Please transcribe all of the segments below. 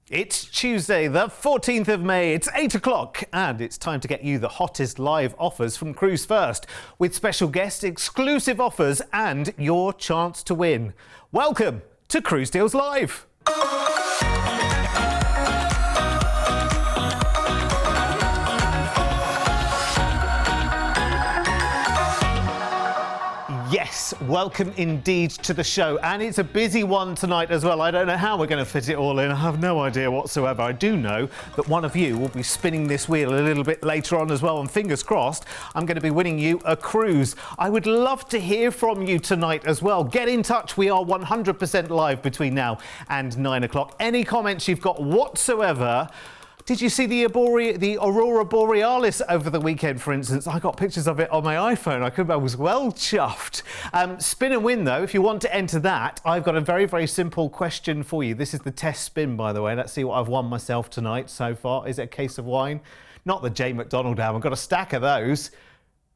It's Tuesday, the 14th of May. It's 8 o'clock and it's time to get you the hottest live offers from Cruise1st with special guests, exclusive offers and your chance to win. Welcome to Cruise Deals Live. Yes, welcome indeed to the show, and it's a busy one tonight as well. I don't know how we're going to fit it all in. I have no idea whatsoever. I do know that one of you will be spinning this wheel a little bit later on as well, and fingers crossed, I'm going to be winning you a cruise. I would love to hear from you tonight as well. Get in touch. We are 100% live between now and 9 o'clock. Any comments you've got whatsoever. Did you see the Aurora Borealis over the weekend, for instance? I got pictures of it on my iPhone. I was well chuffed. Spin and win, though, if you want to enter that, I've got a very, very simple question for you. This is the test spin, by the way. Let's see what I've won myself tonight so far. Is it a case of wine? Not the J. McDonald album. I've got a stack of those.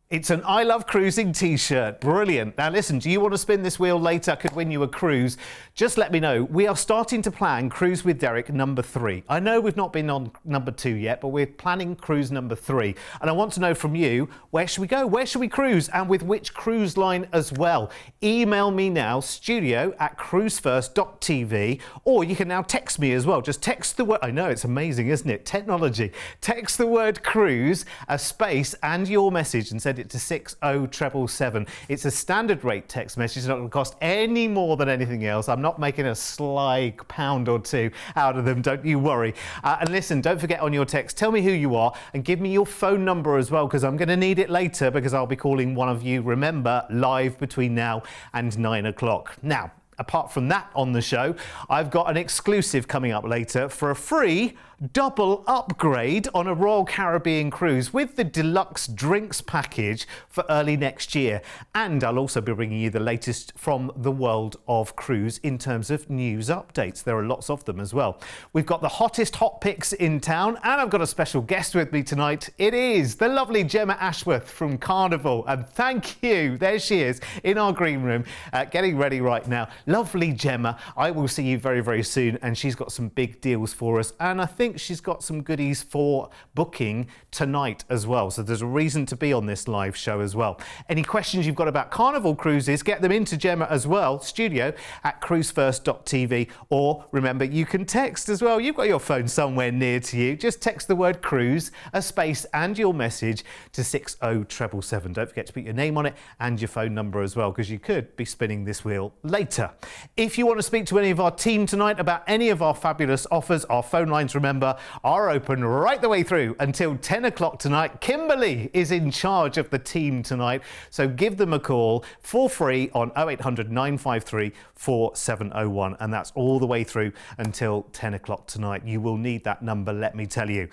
It's an I Love Cruising t-shirt. Brilliant. Now listen, do you want to spin this wheel later? I could win you a cruise. Just let me know. We are starting to plan Cruise with Derek number 3. I know we've not been on number 2 yet, but we're planning cruise number 3. And I want to know from you, where should we go? Where should we cruise? And with which cruise line as well? Email me now, studio@cruise1st.tv, or you can now text me as well. Just text the word, I know, it's amazing, isn't it? Technology. Text the word cruise, a space, and your message and send it to 60777. It's a standard rate text message. It's not going to cost any more than anything else. I'm not making a sly pound or two out of them, don't you worry. And listen, don't forget on your text, tell me who you are and give me your phone number as well, because I'm going to need it later, because I'll be calling one of you, remember, live between now and 9 o'clock. Now, apart from that on the show, I've got an exclusive coming up later for a free double upgrade on a Royal Caribbean cruise with the deluxe drinks package for early next year. And I'll also be bringing you the latest from the world of cruise in terms of news updates. There are lots of them as well. We've got the hottest hot picks in town, and I've got a special guest with me tonight. It is the lovely Gemma Ashworth from Carnival. And thank you, there she is in our green room, getting ready right now. Lovely Gemma. I will see you very, very soon, and she's got some big deals for us. And I think she's got some goodies for booking tonight as well. So there's a reason to be on this live show as well. Any questions you've got about Carnival cruises, get them into Gemma as well, studio@cruise1st.tv, or remember, you can text as well. You've got your phone somewhere near to you. Just text the word cruise, a space, and your message to 60777. Don't forget to put your name on it and your phone number as well, because you could be spinning this wheel later. If you want to speak to any of our team tonight about any of our fabulous offers, our phone lines, remember, are open right the way through until 10 o'clock tonight. Kimberly is in charge of the team tonight, so give them a call for free on 0800 953 4701, and that's all the way through until 10 o'clock tonight. You will need that number, let me tell you.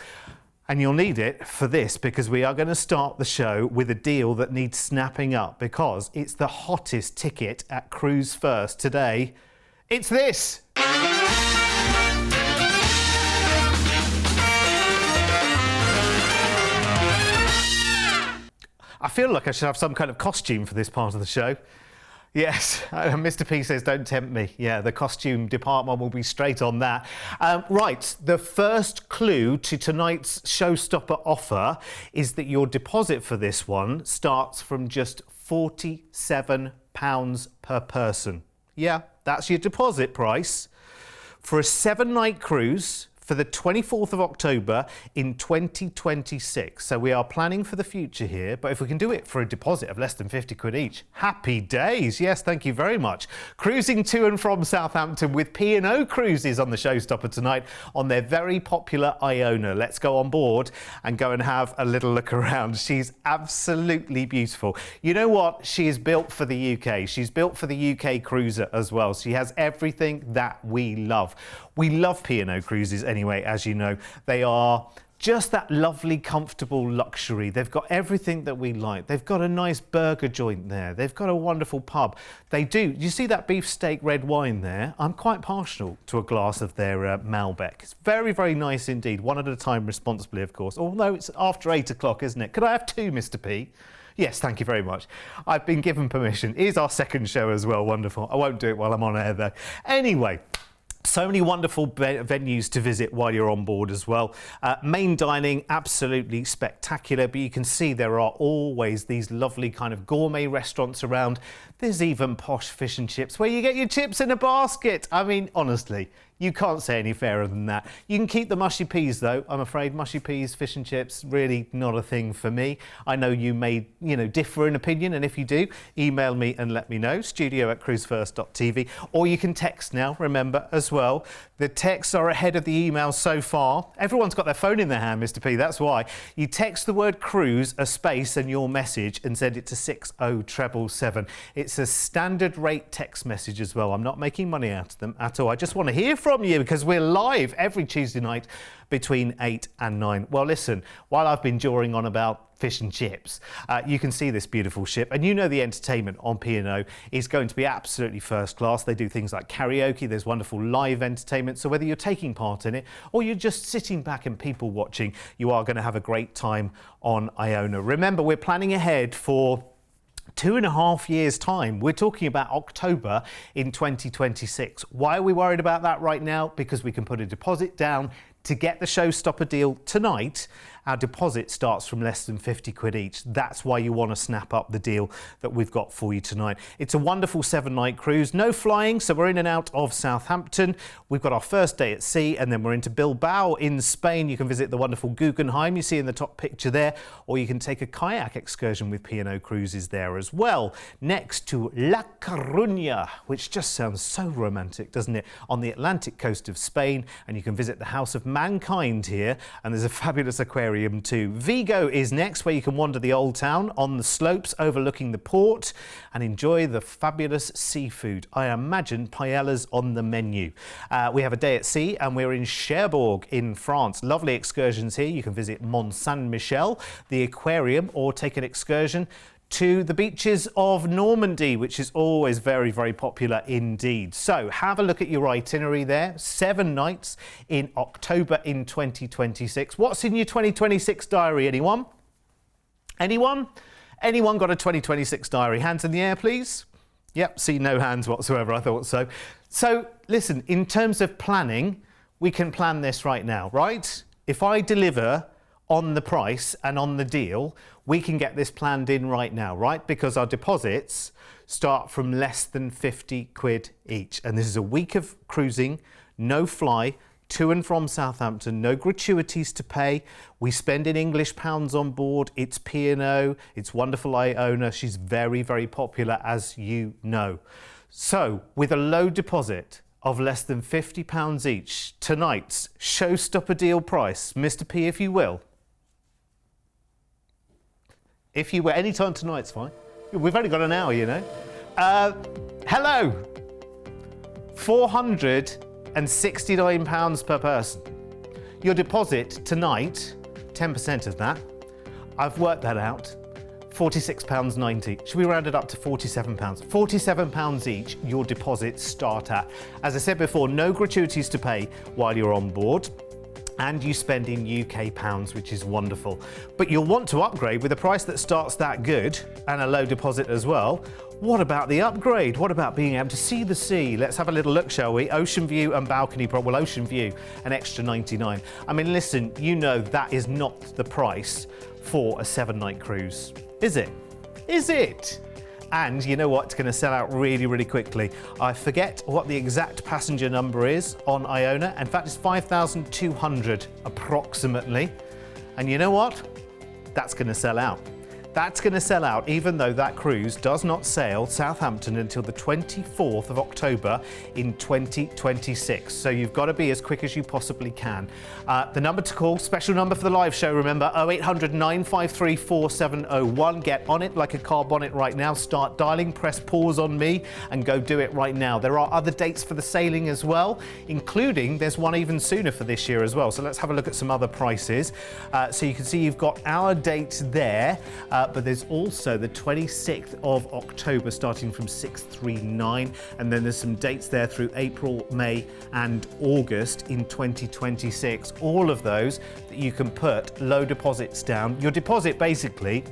And you'll need it for this, because we are going to start the show with a deal that needs snapping up, because it's the hottest ticket at Cruise1st today. It's this. I feel like I should have some kind of costume for this part of the show. Yes, Mr. P says, don't tempt me. Yeah, the costume department will be straight on that. Right, the first clue to tonight's showstopper offer is that your deposit for this one starts from just £47 per person. Yeah, that's your deposit price for a 7-night cruise for the 24th of October in 2026. So we are planning for the future here, but if we can do it for a deposit of less than 50 quid each, happy days. Yes, thank you very much. Cruising to and from Southampton with P&O Cruises on the showstopper tonight on their very popular Iona. Let's go on board and go and have a little look around. She's absolutely beautiful. You know what? She is built for the UK. She's built for the UK cruiser as well. She has everything that we love. We love P&O Cruises anyway, as you know. They are just that lovely, comfortable luxury. They've got everything that we like. They've got a nice burger joint there. They've got a wonderful pub. They do. You see that beefsteak red wine there? I'm quite partial to a glass of their Malbec. It's very, very nice indeed. One at a time responsibly, of course. Although it's after 8 o'clock, isn't it? Could I have 2, Mr. P? Yes, thank you very much. I've been given permission. It is our second show as well. Wonderful. I won't do it while I'm on air, though. Anyway, So many wonderful venues to visit while you're on board as well. Main dining, absolutely spectacular, but you can see there are always these lovely kind of gourmet restaurants around. There's even posh fish and chips where you get your chips in a basket. I mean, honestly, you can't say any fairer than that. You can keep the mushy peas though. I'm afraid mushy peas, fish and chips, really not a thing for me. I know you may, differ in opinion, and if you do, email me and let me know, studio@cruise1st.tv, or you can text now, remember, as well. The texts are ahead of the emails so far. Everyone's got their phone in their hand, Mr. P, that's why. You text the word cruise, a space and your message, and send it to 60777. It's a standard rate text message as well. I'm not making money out of them at all. I just want to hear from you because we're live every Tuesday night between 8 and 9. Well, listen, while I've been jawing on about fish and chips, you can see this beautiful ship, and the entertainment on P&O is going to be absolutely first class. They do things like karaoke, there's wonderful live entertainment, so whether you're taking part in it or you're just sitting back and people watching, you are going to have a great time on Iona. Remember, we're planning ahead for 2.5 years' time. We're talking about October in 2026. Why are we worried about that right now? Because we can put a deposit down to get the showstopper deal tonight. Our deposit starts from less than 50 quid each. That's why you want to snap up the deal that we've got for you tonight. It's a wonderful 7-night cruise, no flying, so we're in and out of Southampton. We've got our first day at sea, and then we're into Bilbao in Spain. You can visit the wonderful Guggenheim you see in the top picture there, or you can take a kayak excursion with P&O Cruises there as well. Next to La Coruña, which just sounds so romantic, doesn't it? On the Atlantic coast of Spain, and you can visit the House of Mankind here, and there's a fabulous aquarium too. Vigo is next, where you can wander the old town on the slopes overlooking the port and enjoy the fabulous seafood. I imagine paellas on the menu. We have a day at sea, and we're in Cherbourg in France. Lovely excursions here. You can visit Mont Saint-Michel, the aquarium, or take an excursion to the beaches of Normandy, which is always very, very popular indeed. So have a look at your itinerary there. 7 nights in October in 2026. What's in your 2026 diary, anyone? Anyone? Anyone got a 2026 diary? Hands in the air, please. Yep, see no hands whatsoever, I thought so. So listen, in terms of planning, we can plan this right now, right? If I deliver on the price and on the deal, we can get this planned in right now, right? Because our deposits start from less than 50 quid each. And this is a week of cruising, no fly, to and from Southampton, no gratuities to pay. We spend in English pounds on board. It's P&O, it's wonderful Iona. She's very, very popular, as you know. So with a low deposit of less than £50 each, tonight's showstopper deal price, Mr. P, if you will. If you were, any time tonight's fine. We've only got an hour, Hello. £469 per person. Your deposit tonight, 10% of that, I've worked that out, £46.90. Should we round it up to £47? £47 each, your deposits start at. As I said before, no gratuities to pay while you're on board, and you spend in UK pounds, which is wonderful. But you'll want to upgrade with a price that starts that good and a low deposit as well. What about the upgrade? What about being able to see the sea? Let's have a little look, shall we? Ocean view and balcony, well, ocean view, an extra 99. I mean, listen, that is not the price for a 7-night cruise, is it? Is it? And you know what? It's going to sell out really, really quickly. I forget what the exact passenger number is on Iona. In fact, it's 5,200 approximately. And you know what? That's going to sell out. That's going to sell out, even though that cruise does not sail Southampton until the 24th of October in 2026. So you've got to be as quick as you possibly can. The number to call, special number for the live show, remember, 0800 953 4701. Get on it like a car bonnet right now. Start dialing, press pause on me and go do it right now. There are other dates for the sailing as well, including there's one even sooner for this year as well. So let's have a look at some other prices. So you can see you've got our dates there. But there's also the 26th of October starting from 639, and then there's some dates there through April, May and August in 2026. All of those that you can put low deposits down. Your deposit basically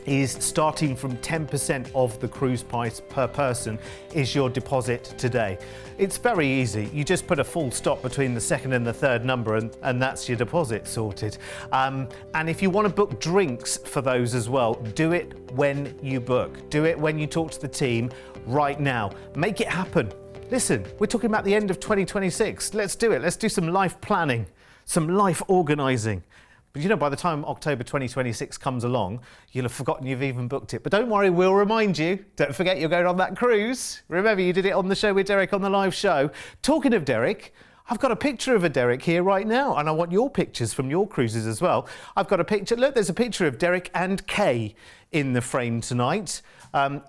is starting from 10% of the cruise price per person is your deposit today. It's very easy. You just put a full stop between the second and the third number and that's your deposit sorted. And if you want to book drinks for those as well, do it when you book. Do it when you talk to the team right now. Make it happen. Listen, we're talking about the end of 2026. Let's do it. Let's do some life planning, some life organising. But you know, by the time October 2026 comes along, you'll have forgotten you've even booked it. But don't worry, we'll remind you. Don't forget you're going on that cruise. Remember, you did it on the show with Derek on the live show. Talking of Derek, I've got a picture of a Derek here right now, and I want your pictures from your cruises as well. I've got a picture. Look, there's a picture of Derek and Kay in the frame tonight.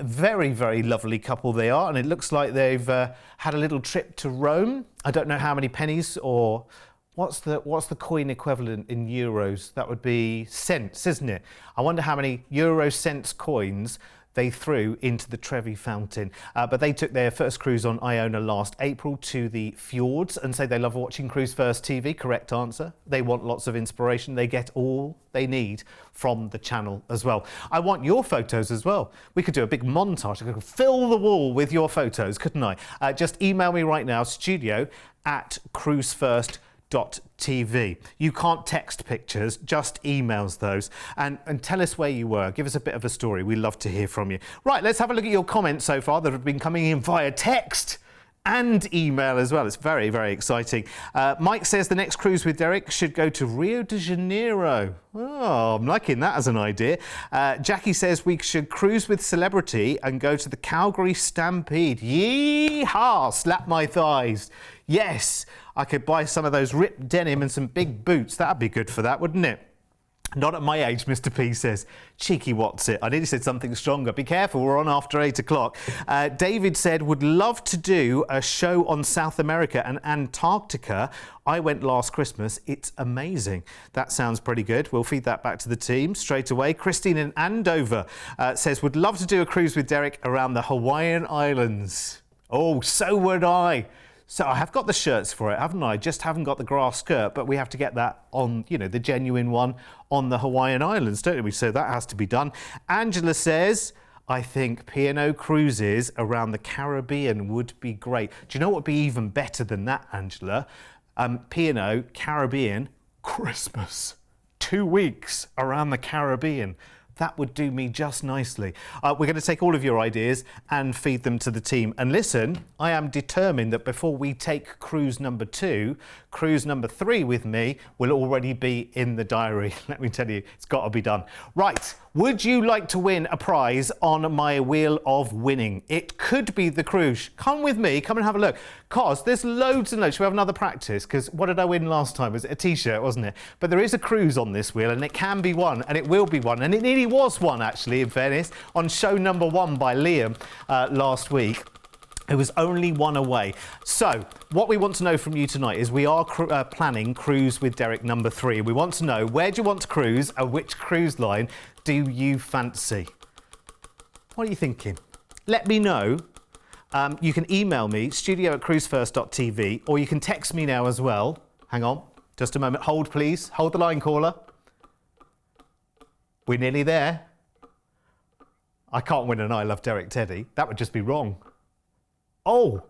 Very, very lovely couple they are, and it looks like they've had a little trip to Rome. I don't know how many pennies or... What's the coin equivalent in euros? That would be cents, isn't it? I wonder how many euro cents coins they threw into the Trevi fountain. But they took their first cruise on Iona last April to the fjords and say they love watching Cruise1st TV. Correct answer. They want lots of inspiration. They get all they need from the channel as well. I want your photos as well. We could do a big montage. I could fill the wall with your photos, couldn't I? Just email me right now, studio@cruise1st.tv. You can't text pictures, just emails those, and tell us where you were. Give us a bit of a story. We love to hear from you. Right, let's have a look at your comments so far that have been coming in via text and email as well. It's very, very exciting. Mike says the next cruise with Derek should go to Rio de Janeiro. Oh, I'm liking that as an idea. Jackie says we should cruise with celebrity and go to the Calgary Stampede. Yee-haw! Slap my thighs. Yes, I could buy some of those ripped denim and some big boots. That'd be good for that, wouldn't it? Not at my age, Mr. P says. Cheeky what's it? I nearly said something stronger. Be careful, we're on after 8 o'clock. David said, would love to do a show on South America and Antarctica. I went last Christmas. It's amazing. That sounds pretty good. We'll feed that back to the team straight away. Christine in Andover says, would love to do a cruise with Derek around the Hawaiian Islands. Oh, so would I. So I have got the shirts for it, haven't I? Just haven't got the grass skirt, but we have to get that on, you know, the genuine one on the Hawaiian Islands, don't we? So that has to be done. Angela says, I think P&O cruises around the Caribbean would be great. Do you know what would be even better than that, Angela? P&O, Caribbean, Christmas. 2 weeks around the Caribbean. That would do me just nicely. We're going to take all of your ideas and feed them to the team. And listen, I am determined that before we take cruise number 2, cruise number 3 with me will already be in the diary. Let me tell you, it's got to be done. Right, would you like to win a prize on my wheel of winning? It could be the cruise. Come with me, come and have a look. Cause there's loads and loads. Should we have another practice? Because what did I win last time? Was it a t-shirt, wasn't it? But there is a cruise on this wheel and it can be won and it will be won. And it nearly was won, actually, in fairness, on show number 1 by Liam last week. It was only one away. So what we want to know from you tonight is we are planning Cruise with Derek number 3. We want to know, where do you want to cruise and which cruise line do you fancy? What are you thinking? Let me know. You can email me, studio@cruise1st.tv, or you can text me now as well. Hang on, just a moment. Hold, please. Hold the line, caller. We're nearly there. I can't win an I Love Derek Teddy. That would just be wrong. Oh,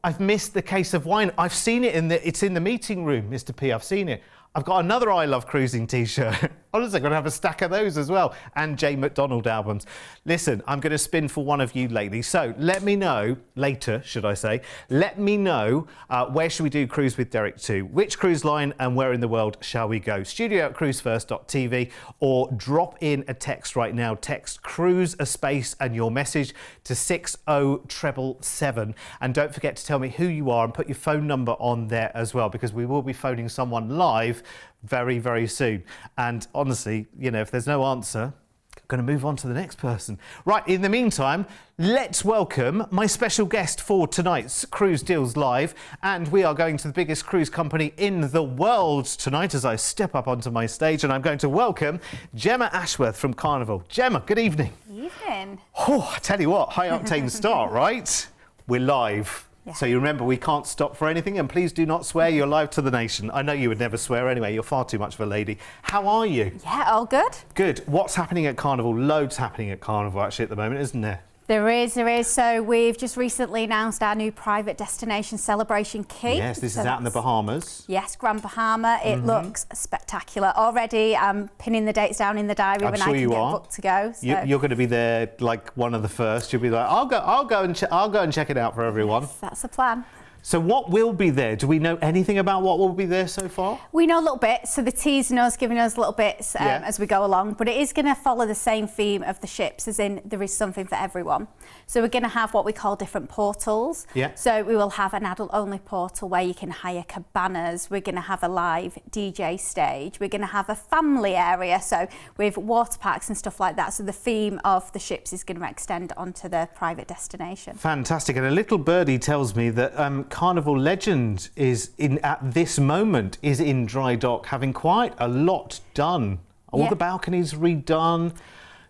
I've missed the case of wine. I've seen it it's in the meeting room, Mr. P, I've seen it. I've got another I Love Cruising t-shirt. Honestly, I'm going to have a stack of those as well. And Jay McDonald albums. Listen, I'm going to spin for one of you lately. So let me know, later, should I say, let me know where should we do Cruise with Derek 2? Which cruise line and where in the world shall we go? Studio@cruise1st.tv, or drop in a text right now. Text cruise a space and your message to 60777. And don't forget to tell me who you are and put your phone number on there as well, because we will be phoning someone live very, very soon. And honestly, you know, if there's no answer, I'm going to move on to the next person. Right, in the meantime, let's welcome my special guest for tonight's Cruise Deals Live. And we are going to the biggest cruise company in the world tonight as I step up onto my stage, and I'm going to welcome Gemma Ashworth from Carnival. Gemma, good evening. Evening. Oh, I tell you what, high octane start, right? We're live. Yeah. So you remember, we can't stop for anything, and please do not swear. You're live to the nation. I know you would never swear anyway. You're far too much of a lady. How are you? Yeah, all good. Good. What's happening at Carnival? Loads happening at Carnival actually at the moment, isn't there? There is. So we've just recently announced our new private destination celebration kit. Yes, this is out in the Bahamas. Yes, Grand Bahama. It looks spectacular. Already I'm pinning the dates down in the diary when I can get booked to go. So. You're going to be there like one of the first. You'll be like, I'll go and check it out for everyone. Yes, that's the plan. So what will be there? Do we know anything about what will be there so far? We know a little bit, so they're teasing us, giving us little bits as we go along, but it is going to follow the same theme of the ships, as in there is something for everyone. So we're going to have what we call different portals. Yeah. So we will have an adult-only portal where you can hire cabanas. We're going to have a live DJ stage. We're going to have a family area, so with water parks and stuff like that. So the theme of the ships is going to extend onto the private destination. Fantastic. And a little birdie tells me that Carnival Legend is at this moment in dry dock, having quite a lot done. All the balconies redone,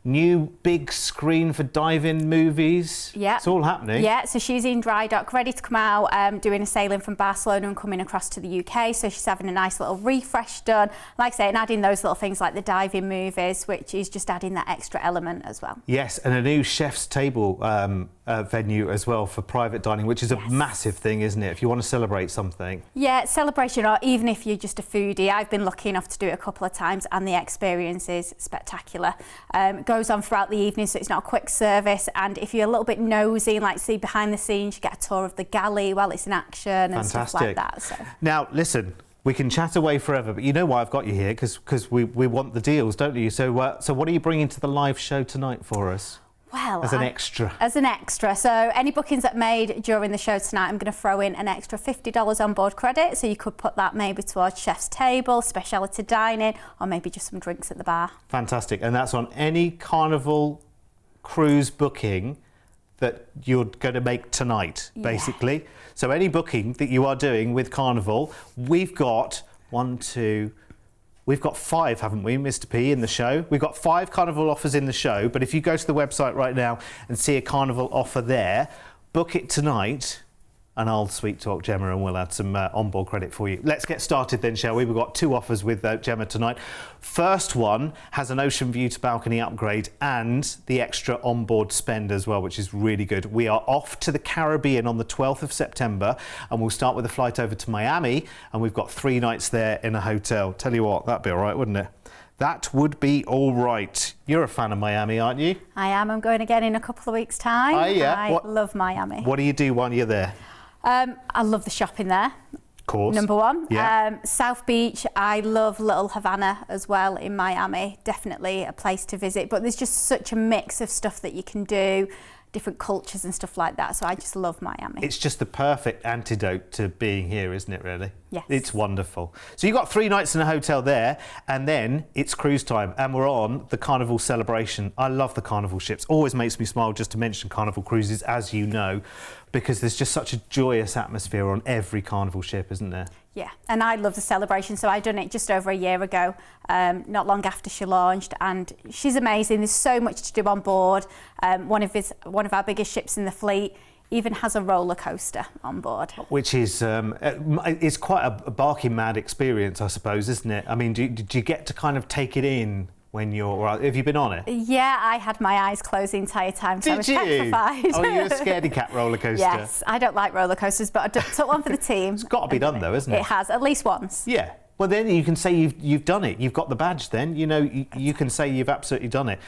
new big screen for dive-in movies. Yeah, it's all happening. Yeah, so she's in dry dock, ready to come out, doing a sailing from Barcelona and coming across to the UK. So she's having a nice little refresh done. Like I say, and adding those little things like the dive-in movies, which is just adding that extra element as well. Yes, and a new chef's table venue as well for private dining, which is a massive thing, isn't it? If you want to celebrate something. Yeah, celebration, or even if you're just a foodie. I've been lucky enough to do it a couple of times, and the experience is spectacular. Goes on throughout the evening, so it's not a quick service. And if you're a little bit nosy and like see behind the scenes, you get a tour of the galley while it's in action and stuff like that. So. Now, listen. We can chat away forever, but you know why I've got you here, because we want the deals, don't you? So what are you bringing to the live show tonight for us? Well, as an extra. As an extra. So any bookings that made during the show tonight, I'm going to throw in an extra $50 on board credit. So you could put that maybe towards chef's table, speciality dining, or maybe just some drinks at the bar. Fantastic. And that's on any Carnival cruise booking that you're going to make tonight, basically. Yeah. So any booking that you are doing with Carnival, we've got we've got 5, haven't we, Mr. P, in the show? We've got 5 Carnival offers in the show, but if you go to the website right now and see a Carnival offer there, book it tonight, and I'll sweet talk Gemma and we'll add some onboard credit for you. Let's get started then, shall we? We've got 2 offers with Gemma tonight. First one has an ocean view to balcony upgrade and the extra onboard spend as well, which is really good. We are off to the Caribbean on the 12th of September, and we'll start with a flight over to Miami, and we've got 3 nights there in a hotel. Tell you what, that'd be all right, wouldn't it? That would be all right. You're a fan of Miami, aren't you? I am. I'm going again in a couple of weeks' time. Oh, yeah. I love Miami. What do you do while you're there? I love the shopping there. Of course. Number 1. Yeah. South Beach, I love Little Havana as well in Miami. Definitely a place to visit. But there's just such a mix of stuff that you can do, different cultures and stuff like that. So I just love Miami. It's just the perfect antidote to being here, isn't it, really? Yes. It's wonderful. So you've got 3 nights in a hotel there, and then it's cruise time, and we're on the Carnival celebration. I love the Carnival ships. Always makes me smile just to mention Carnival cruises, as you know, because there's just such a joyous atmosphere on every Carnival ship, isn't there? Yeah, and I love the celebration. So I done it just over a year ago, not long after she launched, and she's amazing. There's so much to do on board. One of our biggest ships in the fleet even has a roller coaster on board, which is it's quite a barking mad experience, I suppose, isn't it? I mean, do you get to kind of take it in when you're? Have you been on it? Yeah, I had my eyes closed the entire time, so I was petrified. Oh, you're a scaredy cat roller coaster. Yes, I don't like roller coasters, but I took one for the team. It's got to be done, though, isn't it? It has, at least once. Yeah. Well, then you can say you've done it. You've got the badge then. You know, you can say you've absolutely done it.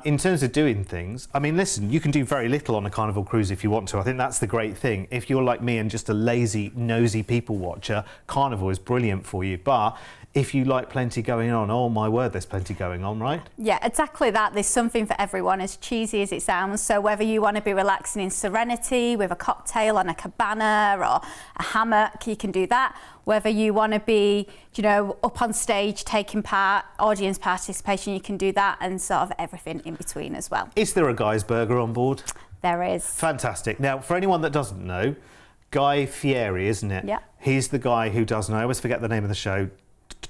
In terms of doing things, I mean, listen, you can do very little on a Carnival cruise if you want to. I think that's the great thing. If you're like me and just a lazy, nosy people watcher, Carnival is brilliant for you. But if you like plenty going on, oh my word, there's plenty going on, right? Yeah, exactly that. There's something for everyone, as cheesy as it sounds. So whether you want to be relaxing in serenity with a cocktail on a cabana or a hammock, you can do that. Whether you want to be, you know, up on stage taking part, audience participation, you can do that, and sort of everything in between as well. Is there a Guy's Burger on board? There is. Fantastic. Now, for anyone that doesn't know, Guy Fieri, isn't it? Yeah. He's the guy who does, and I always forget the name of the show,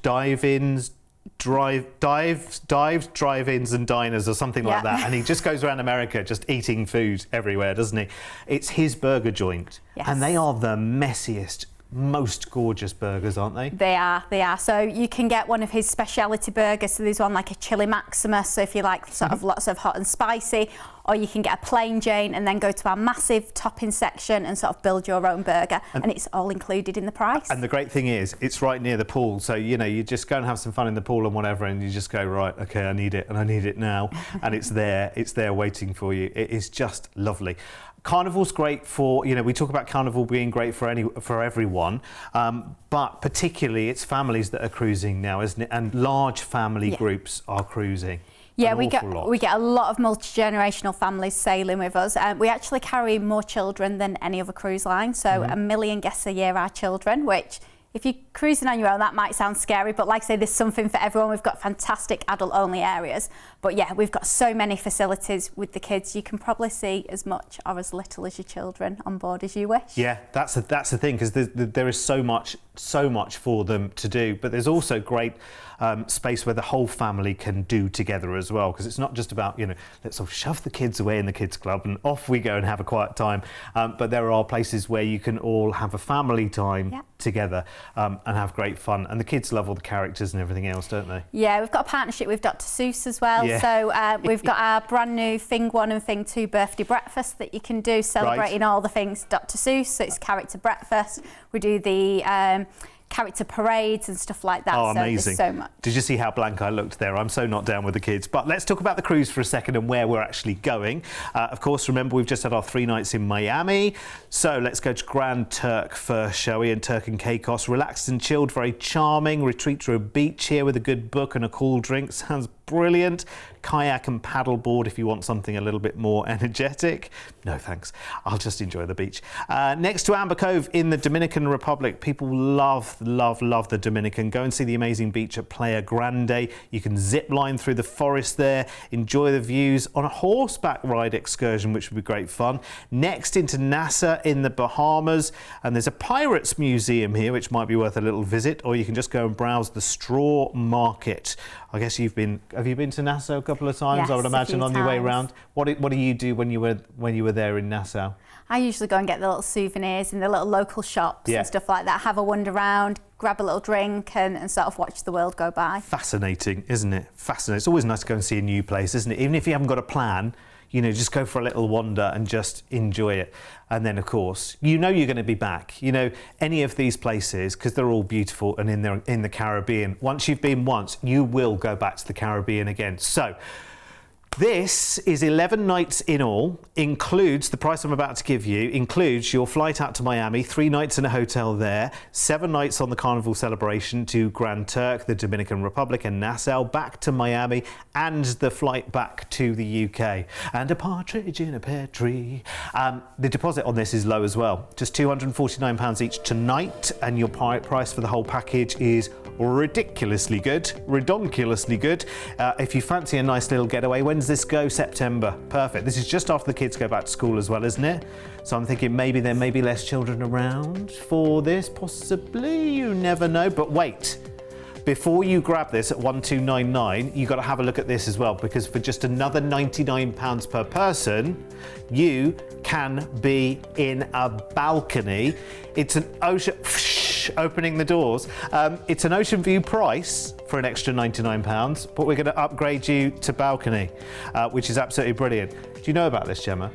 dive-ins, dives, drive-ins and diners or something like that, and he just goes around America just eating food everywhere, doesn't he? It's his burger joint, and they are the messiest, most gorgeous burgers, aren't they? They are. So you can get one of his speciality burgers. So there's one like a chili Maximus, so if you like sort of lots of hot and spicy, or you can get a plain Jane and then go to our massive topping section and sort of build your own burger, and it's all included in the price. And the great thing is, it's right near the pool, so you know, you just go and have some fun in the pool and whatever, and you just go, right, okay, I need it, and I need it now, and it's there waiting for you. It is just lovely. Carnival's great for, you know, we talk about Carnival being great for everyone, but particularly it's families that are cruising now, isn't it? And large family groups are cruising. Yeah, we get a lot of multi-generational families sailing with us. We actually carry more children than any other cruise line. So 1 million guests a year are children, which if you're cruising on your own, that might sound scary, but like I say, there's something for everyone. We've got fantastic adult-only areas. But yeah, we've got so many facilities with the kids. You can probably see as much or as little as your children on board as you wish. Yeah, that's the thing, because there is so much for them to do. But there's also great space where the whole family can do together as well, because it's not just about, you know, let's sort of shove the kids away in the kids club and off we go and have a quiet time. But there are places where you can all have a family time together and have great fun. And the kids love all the characters and everything else, don't they? Yeah, we've got a partnership with Dr. Seuss as well. Yeah. So we've got our brand new Thing 1 and Thing 2 birthday breakfast that you can do, celebrating all the things Dr. Seuss. So it's character breakfast. We do the character parades and stuff like that. Oh, so amazing. There's so much. Did you see how blank I looked there? I'm so not down with the kids. But let's talk about the cruise for a second and where we're actually going. Of course, remember, we've just had our 3 nights in Miami. So let's go to Grand Turk first, shall we? And Turk and Caicos. Relaxed and chilled, very charming. Retreat to a beach here with a good book and a cool drink. Sounds brilliant. Kayak and paddleboard if you want something a little bit more energetic. No thanks, I'll just enjoy the beach. Next to Amber Cove in the Dominican Republic. People love the Dominican. Go and see the amazing beach at Playa Grande. You can zip line through the forest there, enjoy the views on a horseback ride excursion, which would be great fun. Next into Nassau in the Bahamas, and there's a pirates museum here which might be worth a little visit, or you can just go and browse the straw market. I guess have you been to Nassau a couple of times? Yes, I would imagine on your way around. What do you do when you were there in Nassau? I usually go and get the little souvenirs in the little local shops and stuff like that, have a wander around, grab a little drink and sort of watch the world go by. Fascinating, isn't it? Fascinating. It's always nice to go and see a new place, isn't it? Even if you haven't got a plan, you know, just go for a little wander and just enjoy it. And then, of course, you know you're going to be back. You know, any of these places, because they're all beautiful and in the Caribbean. Once you've been once, you will go back to the Caribbean again. So this is 11 nights in all, includes the price I'm about to give you, includes your flight out to Miami, 3 nights in a hotel there, 7 nights on the Carnival celebration to Grand Turk, the Dominican Republic and Nassau, back to Miami, and the flight back to the UK. And a partridge in a pear tree. The deposit on this is low as well, just £249 each tonight, and your price for the whole package is ridiculously good, redonkulously good. If you fancy a nice little getaway, when's this go? September. Perfect. This is just after the kids go back to school as well, isn't it? So I'm thinking maybe there may be less children around for this, possibly. You never know. But wait. Before you grab this at 1299, you've got to have a look at this as well, because for just another £99 per person, you can be in a balcony. It's an ocean, opening the doors. It's an ocean view price for an extra £99, but we're going to upgrade you to balcony, which is absolutely brilliant. Do you know about this, Gemma?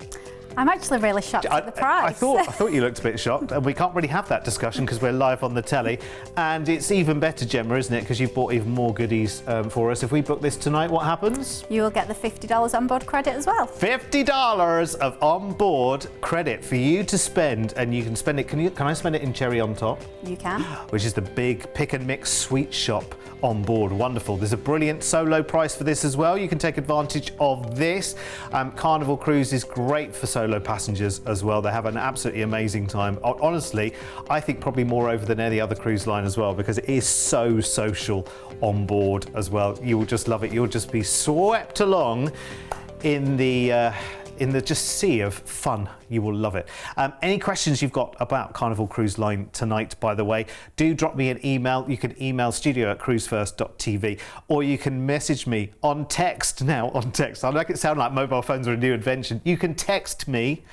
I'm actually really shocked at the price. I thought you looked a bit shocked, and we can't really have that discussion because we're live on the telly. And it's even better, Gemma, isn't it? Because you've bought even more goodies for us. If we book this tonight, what happens? You will get the $50 onboard credit as well. $50 of onboard credit for you to spend, and you can spend it. Can I spend it in Cherry on Top? You can. Which is the big pick and mix sweet shop on board. Wonderful. There's a brilliant solo price for this as well. You can take advantage of this. Carnival Cruise is great for solo passengers as well. They have an absolutely amazing time. Honestly, I think probably more over than any other cruise line as well, because it is so social on board as well. You will just love it. You'll just be swept along in the in the just sea of fun. You will love it. Any questions you've got about Carnival Cruise Line tonight, by the way, do drop me an email. You can email studio@cruise1st.tv, or you can message me on text. Now, on text, I make it sound like mobile phones are a new invention. You can text me.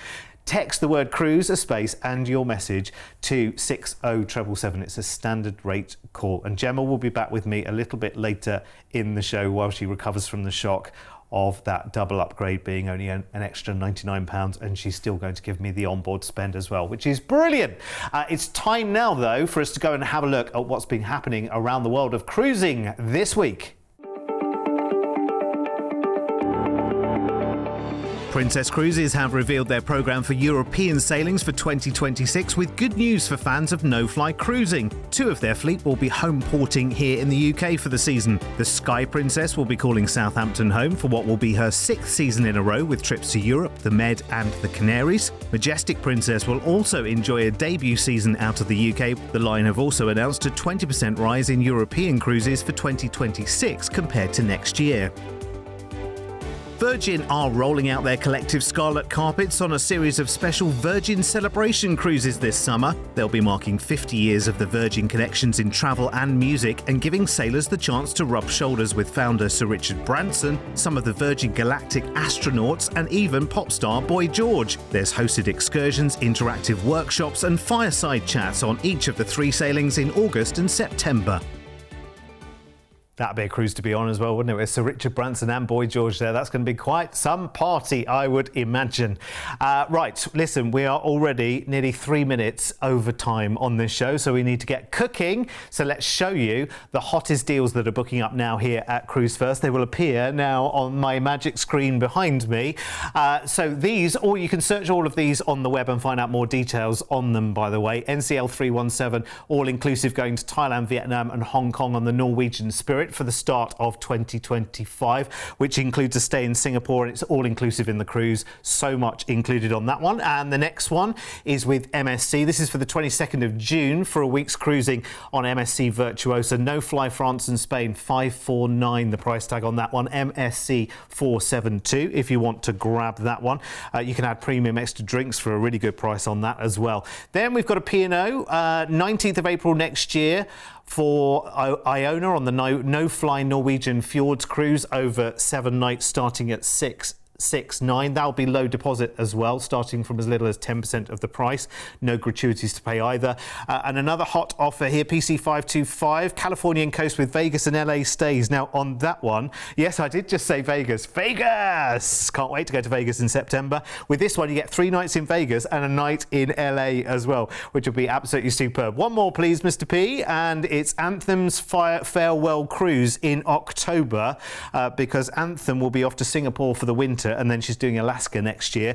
Text the word cruise, a space, and your message to 60777. It's a standard rate call. And Gemma will be back with me a little bit later in the show while she recovers from the shock of that double upgrade being only an extra £99, and she's still going to give me the onboard spend as well, which is brilliant. It's time now, though, for us to go and have a look at what's been happening around the world of cruising this week. Princess Cruises have revealed their programme for European sailings for 2026 with good news for fans of no-fly cruising. 2 of their fleet will be home porting here in the UK for the season. The Sky Princess will be calling Southampton home for what will be her 6th season in a row with trips to Europe, the Med and the Canaries. Majestic Princess will also enjoy a debut season out of the UK. The line have also announced a 20% rise in European cruises for 2026 compared to next year. Virgin are rolling out their collective scarlet carpets on a series of special Virgin celebration cruises this summer. They'll be marking 50 years of the Virgin connections in travel and music and giving sailors the chance to rub shoulders with founder Sir Richard Branson, some of the Virgin Galactic astronauts, and even pop star Boy George. There's hosted excursions, interactive workshops, and fireside chats on each of the 3 sailings in August and September. That'd be a cruise to be on as well, wouldn't it? With Sir Richard Branson and Boy George there. That's going to be quite some party, I would imagine. Right, listen, we are already nearly 3 minutes over time on this show, so we need to get cooking. So let's show you the hottest deals that are booking up now here at Cruise1st. They will appear now on my magic screen behind me. So these, or you can search all of these on the web and find out more details on them, by the way. NCL 317, all-inclusive, going to Thailand, Vietnam and Hong Kong on the Norwegian Spirit for the start of 2025, which includes a stay in Singapore, and it's all inclusive in the cruise. So much included on that one. And the next one is with MSC. This is for the 22nd of June for a week's cruising on MSC Virtuosa. No fly France and Spain, 549 the price tag on that one. MSC 472 if you want to grab that one. You can add premium extra drinks for a really good price on that as well. Then we've got a P&O 19th of April next year for Iona on the no-fly Norwegian Fjords cruise over 7 nights starting at 669. That'll be low deposit as well, starting from as little as 10% of the price. No gratuities to pay either. And another hot offer here, PC525, Californian coast with Vegas and LA stays. Now on that one, yes, I did just say Vegas. Vegas! Can't wait to go to Vegas in September. With this one, you get 3 nights in Vegas and a night in LA as well, which will be absolutely superb. One more, please, Mr. P, and it's Anthem's farewell cruise in October, because Anthem will be off to Singapore for the winter, and then she's doing Alaska next year.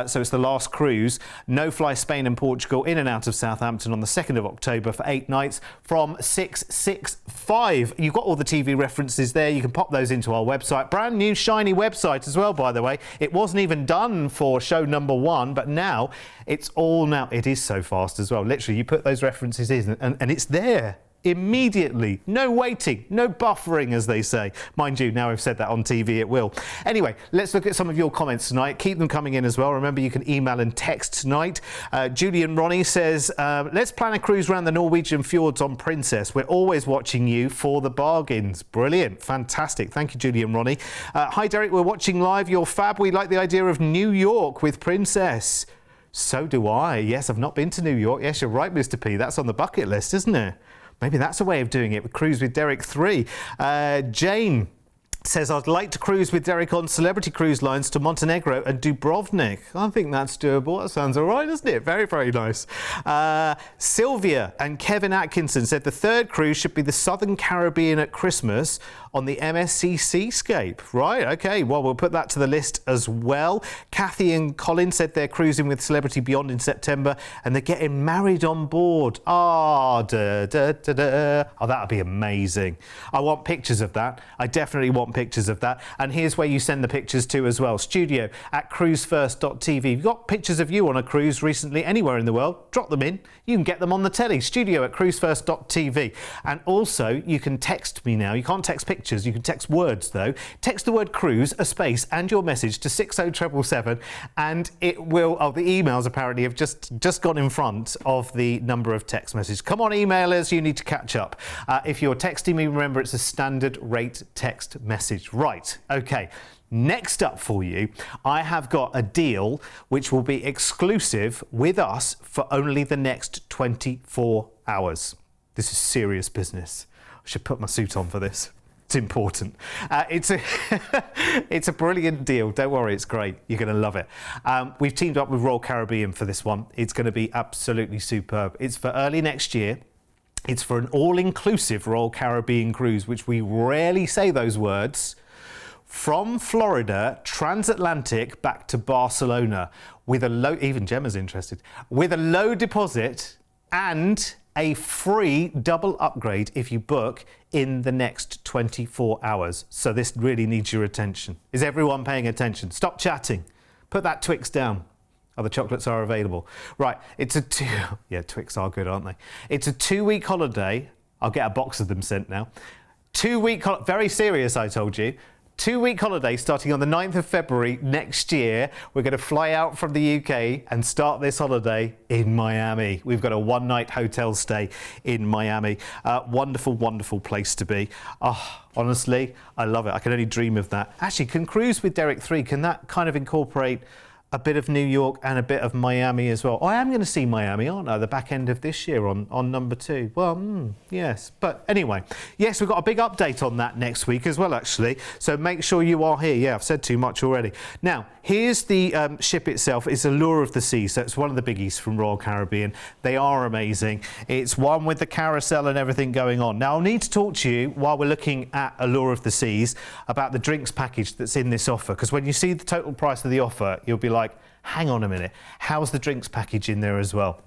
So it's the last cruise. No fly Spain and Portugal in and out of Southampton on the 2nd of October for 8 nights from 665. You've got all the TV references there. You can pop those into our website. Brand new shiny website as well, by the way. It wasn't even done for show number 1, but now it's all now. It is so fast as well. Literally, you put those references in and it's there immediately. No waiting, no buffering, as they say. Mind you, now I've said that on TV, it will. Anyway, let's look at some of your comments tonight. Keep them coming in as well. Remember, you can email and text tonight. Julian Ronnie says, let's plan a cruise around the Norwegian fjords on Princess. We're always watching you for the bargains. Brilliant. Fantastic. Thank you, Julian Ronnie. Hi, Derek. We're watching live. You're fab. We like the idea of New York with Princess. So do I. Yes, I've not been to New York. Yes, you're right, Mr. P. That's on the bucket list, isn't it? Maybe that's a way of doing it, with Cruise with Derek 3. Jane says, I'd like to cruise with Derek on Celebrity Cruise Lines to Montenegro and Dubrovnik. I think that's doable. That sounds all right, doesn't it? Very, very nice. Sylvia and Kevin Atkinson said the 3rd cruise should be the Southern Caribbean at Christmas on the MSC Seascape. Right, OK, well, we'll put that to the list as well. Kathy and Colin said they're cruising with Celebrity Beyond in September and they're getting married on board. Oh, that'd be amazing. I want pictures of that. I definitely want pictures of that. And here's where you send the pictures to as well. studio@cruise1st.tv. If you've got pictures of you on a cruise recently anywhere in the world, drop them in. You can get them on the telly. studio@cruise1st.tv. And also, you can text me now. You can't text pictures. You can text words, though. Text the word cruise, a space, and your message to 60777, and it will... Oh, the emails apparently have just gone in front of the number of text messages. Come on, emailers, you need to catch up. If you're texting me, remember it's a standard rate text message. Right, okay. Next up for you, I have got a deal which will be exclusive with us for only the next 24 hours. This is serious business. I should put my suit on for this. It's important. It's a brilliant deal. Don't worry, it's great. You're going to love it. We've teamed up with Royal Caribbean for this one. It's going to be absolutely superb. It's for early next year. It's for an all-inclusive Royal Caribbean cruise, which we rarely say those words, from Florida, transatlantic, back to Barcelona, with a low, even Gemma's interested, with a low deposit and a free double upgrade if you book in the next 24 hours. So this really needs your attention. Is everyone paying attention? Stop chatting. Put that Twix down. Other chocolates are available. Right, yeah, Twix are good, aren't they? It's a 2-week holiday. I'll get a box of them sent now. 2-week, very serious, I told you. 2-week holiday starting on the 9th of February next year. We're going to fly out from the UK and start this holiday in Miami. We've got a 1-night hotel stay in Miami. Wonderful, wonderful place to be. Oh, honestly, I love it. I can only dream of that. Actually, can Cruise with Derek 3, can that kind of incorporate a bit of New York and a bit of Miami as well? I am going to see Miami, aren't I, the back end of this year on number 2. Well, yes. But anyway, yes, we've got a big update on that next week as well, actually. So make sure you are here. Yeah, I've said too much already. Now, here's the ship itself. It's Allure of the Seas. So it's one of the biggies from Royal Caribbean. They are amazing. It's one with the carousel and everything going on. Now, I'll need to talk to you while we're looking at Allure of the Seas about the drinks package that's in this offer. Because when you see the total price of the offer, you'll be like, hang on a minute, how's the drinks package in there as well?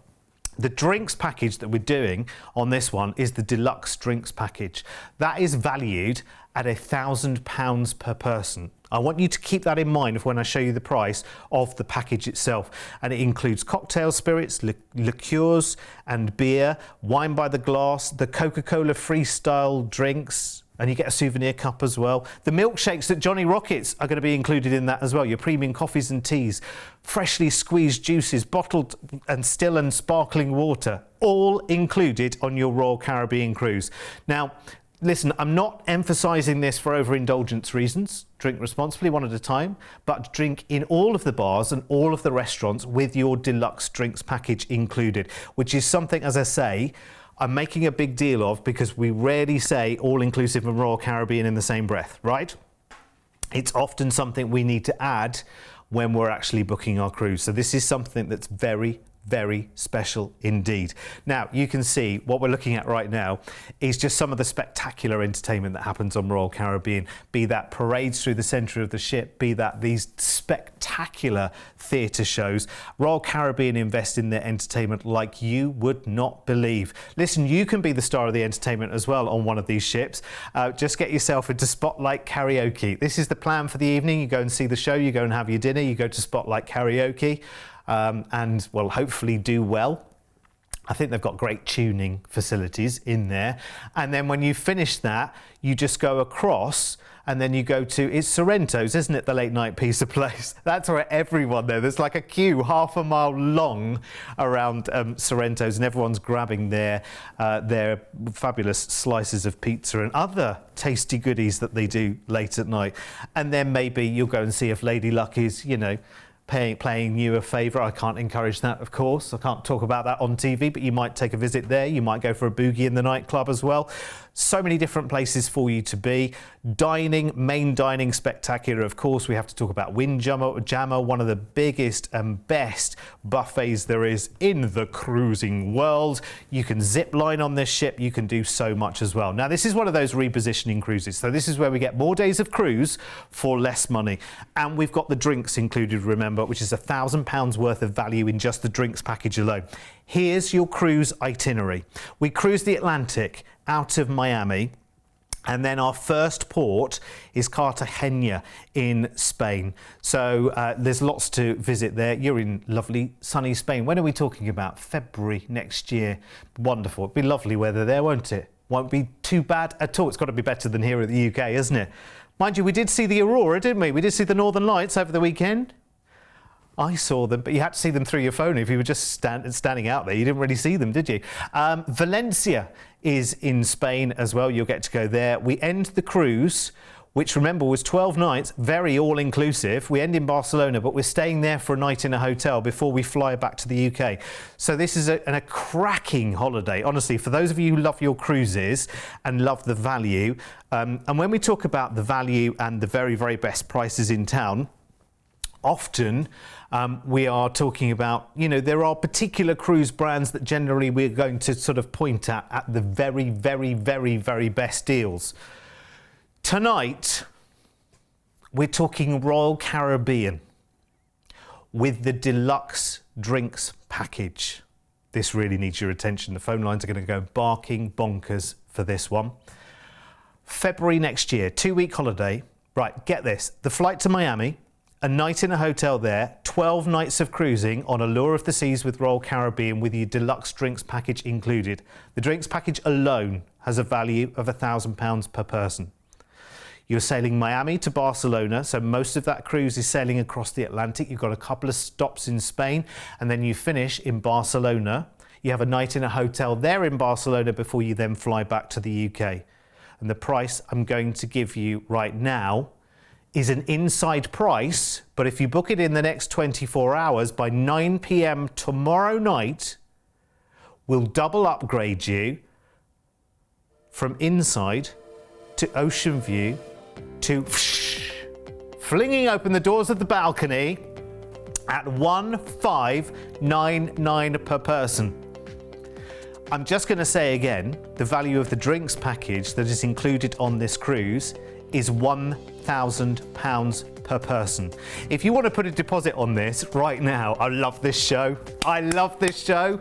The drinks package that we're doing on this one is the deluxe drinks package. That is valued at £1,000 per person. I want you to keep that in mind when I show you the price of the package itself. And it includes cocktail spirits, liqueurs and beer, wine by the glass, the Coca-Cola freestyle drinks, and you get a souvenir cup as well. The milkshakes at Johnny Rockets are going to be included in that as well. Your premium coffees and teas, freshly squeezed juices, bottled and still and sparkling water, all included on your Royal Caribbean cruise. Now, listen, I'm not emphasising this for overindulgence reasons. Drink responsibly, one at a time, but drink in all of the bars and all of the restaurants with your deluxe drinks package included, which is something, as I say, I'm making a big deal of because we rarely say all-inclusive and Royal Caribbean in the same breath, right? It's often something we need to add when we're actually booking our cruise. So this is something that's very, very special indeed. Now, you can see what we're looking at right now is just some of the spectacular entertainment that happens on Royal Caribbean, be that parades through the centre of the ship, be that these spectacular theatre shows. Royal Caribbean invest in their entertainment like you would not believe. Listen, you can be the star of the entertainment as well on one of these ships. Just get yourself into Spotlight Karaoke. This is the plan for the evening. You go and see the show, you go and have your dinner, you go to Spotlight Karaoke. And will hopefully do well. I think they've got great tuning facilities in there. And then when you finish that, you just go across and then you go to, it's Sorrento's, isn't it, the late night pizza place? That's where everyone there's like a queue half a mile long around Sorrento's, and everyone's grabbing their fabulous slices of pizza and other tasty goodies that they do late at night. And then maybe you'll go and see if Lady Luck is, you know, playing you a favour. I can't encourage that, of course. I can't talk about that on TV, but you might take a visit there. You might go for a boogie in the nightclub as well. So many different places for you to be. Dining, main dining, spectacular. Of course, we have to talk about Windjammer, one of the biggest and best buffets there is in the cruising world. You can zip line on this ship. You can do so much as well. Now, this is one of those repositioning cruises. So this is where we get more days of cruise for less money. And we've got the drinks included, remember, which is £1,000 worth of value in just the drinks package alone. Here's your cruise itinerary. We cruise the Atlantic out of Miami. And then our first port is Cartagena in Spain. So there's lots to visit there. You're in lovely sunny Spain. When are we talking about? February next year. Wonderful. It'll be lovely weather there, won't it? Won't be too bad at all. It's got to be better than here in the UK, isn't it? Mind you, we did see the aurora, didn't we? We did see the Northern Lights over the weekend. I saw them, but you had to see them through your phone. If you were just standing out there, you didn't really see them, did you? Valencia is in Spain as well. You'll get to go there. We end the cruise, which remember was 12 nights, very all-inclusive. We end in Barcelona, but we're staying there for a night in a hotel before we fly back to the UK. So this is a cracking holiday, honestly, for those of you who love your cruises and love the value. And when we talk about the value and the very, very best prices in town, often we are talking about, you know, there are particular cruise brands that generally we're going to sort of point at the very, very, very, very best deals. Tonight, we're talking Royal Caribbean with the deluxe drinks package. This really needs your attention. The phone lines are going to go barking bonkers for this one. February next year, 2-week holiday. Right, get this. The flight to Miami, a night in a hotel there, 12 nights of cruising on Allure of the Seas with Royal Caribbean with your deluxe drinks package included. The drinks package alone has a value of £1,000 per person. You're sailing Miami to Barcelona, so most of that cruise is sailing across the Atlantic. You've got a couple of stops in Spain, and then you finish in Barcelona. You have a night in a hotel there in Barcelona before you then fly back to the UK. And the price I'm going to give you right now is an inside price, but if you book it in the next 24 hours, by 9 p.m. tomorrow night, we'll double upgrade you from inside to ocean view to flinging open the doors of the balcony at $1,599 per person. I'm just going to say again, the value of the drinks package that is included on this cruise is £1,000 per person. If you want to put a deposit on this right now, I love this show. I love this show.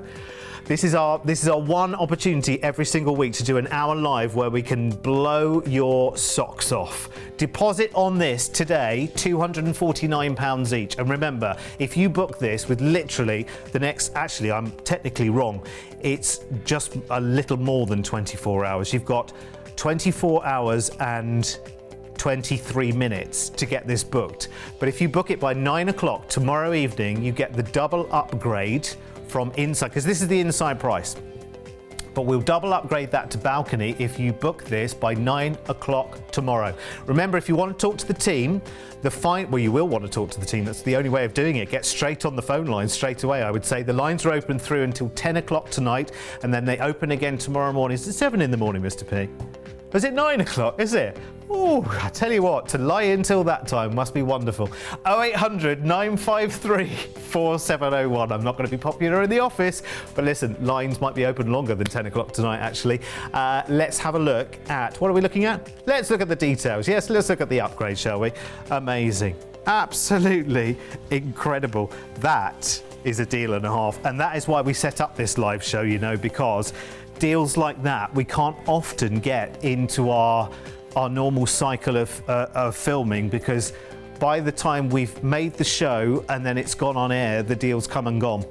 This is our one opportunity every single week to do an hour live where we can blow your socks off. Deposit on this today, £249 each. And remember, if you book this with literally the next, actually I'm technically wrong, it's just a little more than 24 hours. You've got 24 hours and 23 minutes to get this booked. But if you book it by 9 o'clock tomorrow evening, you get the double upgrade from inside, because this is the inside price. But we'll double upgrade that to balcony if you book this by 9 o'clock tomorrow. Remember, if you want to talk to the team, well, you will want to talk to the team. That's the only way of doing it. Get straight on the phone line straight away, I would say. The lines are open through until 10 o'clock tonight, and then they open again tomorrow morning. It's 7 in the morning, Mr. P. Is it 9 o'clock, is it? Oh, I tell you what, to lie until that time must be wonderful. 0800 953 4701. I'm not going to be popular in the office, but listen, lines might be open longer than 10 o'clock tonight, actually. Let's have a look at, what are we looking at? Let's look at the details. Yes, let's look at the upgrade, shall we? Amazing. Absolutely incredible. That is a deal and a half. And that is why we set up this live show, you know, because deals like that we can't often get into our normal cycle of filming, because by the time we've made the show and then it's gone on air, the deal's come and gone.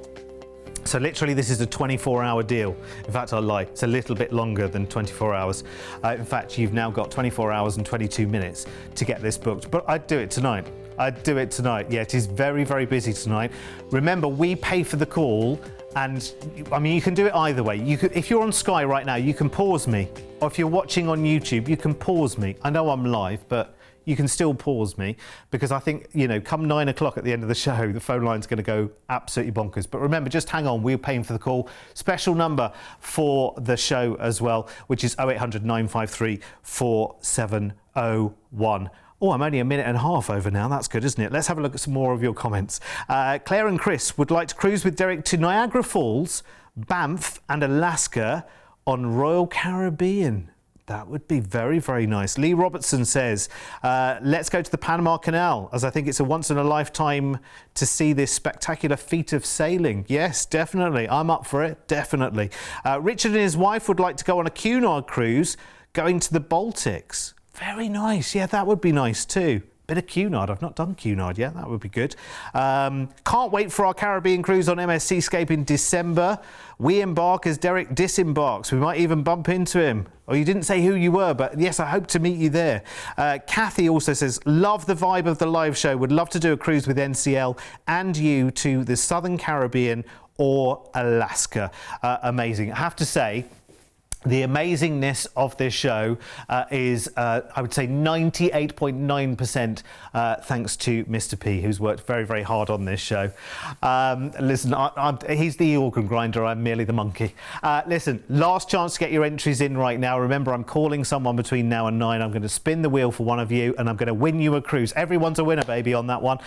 So literally this is a 24-hour deal. In fact, I lie, it's a little bit longer than 24 hours. In fact, you've now got 24 hours and 22 minutes to get this booked. But I'd do it tonight. I'd do it tonight. Yeah, it is very, very busy tonight. Remember, we pay for the call, and I mean, you can do it either way. You could, if you're on Sky right now, you can pause me. Or if you're watching on YouTube, you can pause me. I know I'm live, but you can still pause me, because I think, you know, come 9 o'clock at the end of the show, the phone line's going to go absolutely bonkers. But remember, just hang on, we're paying for the call. Special number for the show as well, which is 0800 953 4701. Oh, I'm only a minute and a half over now. That's good, isn't it? Let's have a look at some more of your comments. Claire and Chris would like to cruise with Derek to Niagara Falls, Banff and Alaska on Royal Caribbean. That would be very, very nice. Lee Robertson says, let's go to the Panama Canal, as I think it's a once in a lifetime to see this spectacular feat of sailing. Yes, definitely. I'm up for it. Definitely. Richard and his wife would like to go on a Cunard cruise, going to the Baltics. Very nice. Yeah, that would be nice too. Bit of Cunard. I've not done Cunard yet. That would be good. Can't wait for our Caribbean cruise on MS Seascape in December. We embark as Derek disembarks. We might even bump into him. Oh, you didn't say who you were, but yes, I hope to meet you there. Kathy also says, love the vibe of the live show. Would love to do a cruise with NCL and you to the Southern Caribbean or Alaska. Amazing. I have to say, the amazingness of this show is, I would say, 98.9% thanks to Mr. P, who's worked very, very hard on this show. Listen, he's the organ grinder, I'm merely the monkey. Listen, last chance to get your entries in right now. Remember, I'm calling someone between now and 9. I'm going to spin the wheel for one of you, and I'm going to win you a cruise. Everyone's a winner, baby, on that one.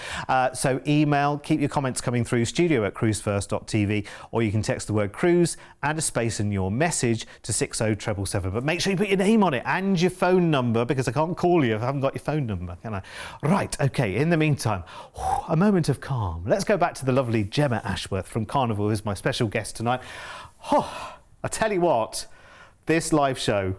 So email, keep your comments coming through, studio@cruise1st.tv, or you can text the word cruise and a space in your message to 60777. But make sure you put your name on it and your phone number, because I can't call you if I haven't got your phone number, can I? Right, okay, in the meantime, a moment of calm. Let's go back to the lovely Gemma Ashworth from Carnival, who's my special guest tonight. I tell you what, this live show,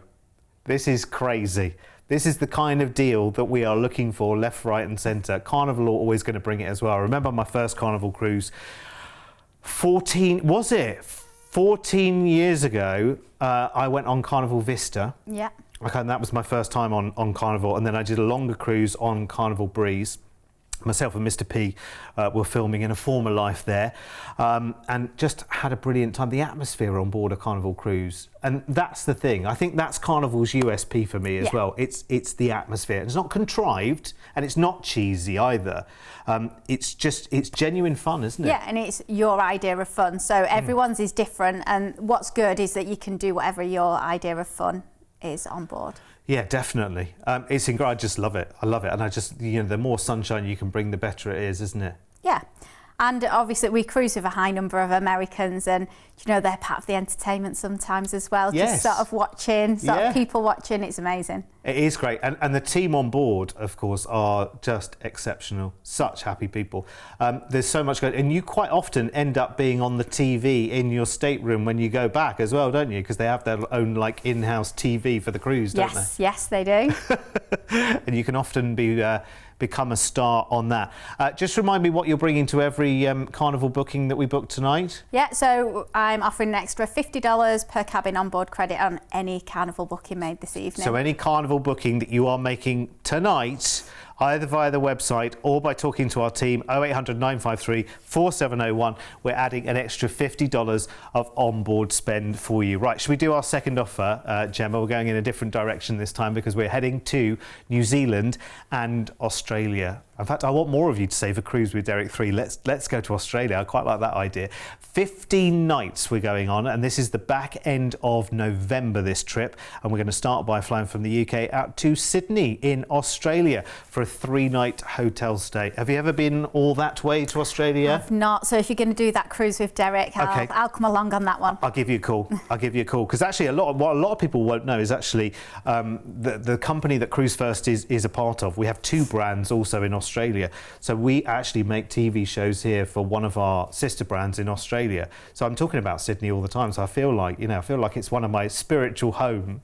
this is crazy. This is the kind of deal that we are looking for left, right and centre. Carnival are always going to bring it as well. I remember my first Carnival cruise, 14 years ago, I went on Carnival Vista. Yeah. Okay, and that was my first time on Carnival, and then I did a longer cruise on Carnival Breeze. Myself and Mr. P were filming in a former life there, and just had a brilliant time. The atmosphere on board a Carnival cruise, and that's the thing. I think that's Carnival's USP for me as well. It's the atmosphere. It's not contrived, and it's not cheesy either. It's genuine fun, isn't it? Yeah, and it's your idea of fun. So everyone's is different, and what's good is that you can do whatever your idea of fun is on board. Yeah, definitely. It's incredible. I just love it. I love it. And I just, the more sunshine you can bring, the better it is, isn't it? Yeah. And obviously we cruise with a high number of Americans, and they're part of the entertainment sometimes as well. Yes. Just sort of watching, of people watching. It's amazing. It is great. And the team on board, of course, are just exceptional. Such happy people. There's so much going, and you quite often end up being on the TV in your stateroom when you go back as well, don't you? Because they have their own in-house TV for the cruise, don't they? Yes, they do. And you can often become a star on that. Just remind me what you're bringing to every Carnival booking that we book tonight. Yeah, so I'm offering an extra $50 per cabin onboard credit on any Carnival booking made this evening. So any Carnival booking that you are making tonight, either via the website or by talking to our team, 0800 953 4701, we're adding an extra $50 of onboard spend for you. Right, should we do our second offer, Gemma? We're going in a different direction this time because we're heading to New Zealand and Australia. In fact, I want more of you to save a cruise with Derek 3. Let's go to Australia. I quite like that idea. 15 nights we're going on, and this is the back end of November, this trip. And we're going to start by flying from the UK out to Sydney in Australia for a 3-night hotel stay. Have you ever been all that way to Australia? I've not. So if you're going to do that cruise with Derek, I'll come along on that one. I'll give you a call. I'll give you a call. Because actually, what a lot of people won't know is actually the company that Cruise1st is a part of. We have 2 brands also in Australia. So we actually make TV shows here for one of our sister brands in Australia. So I'm talking about Sydney all the time. So I feel like, it's one of my spiritual home.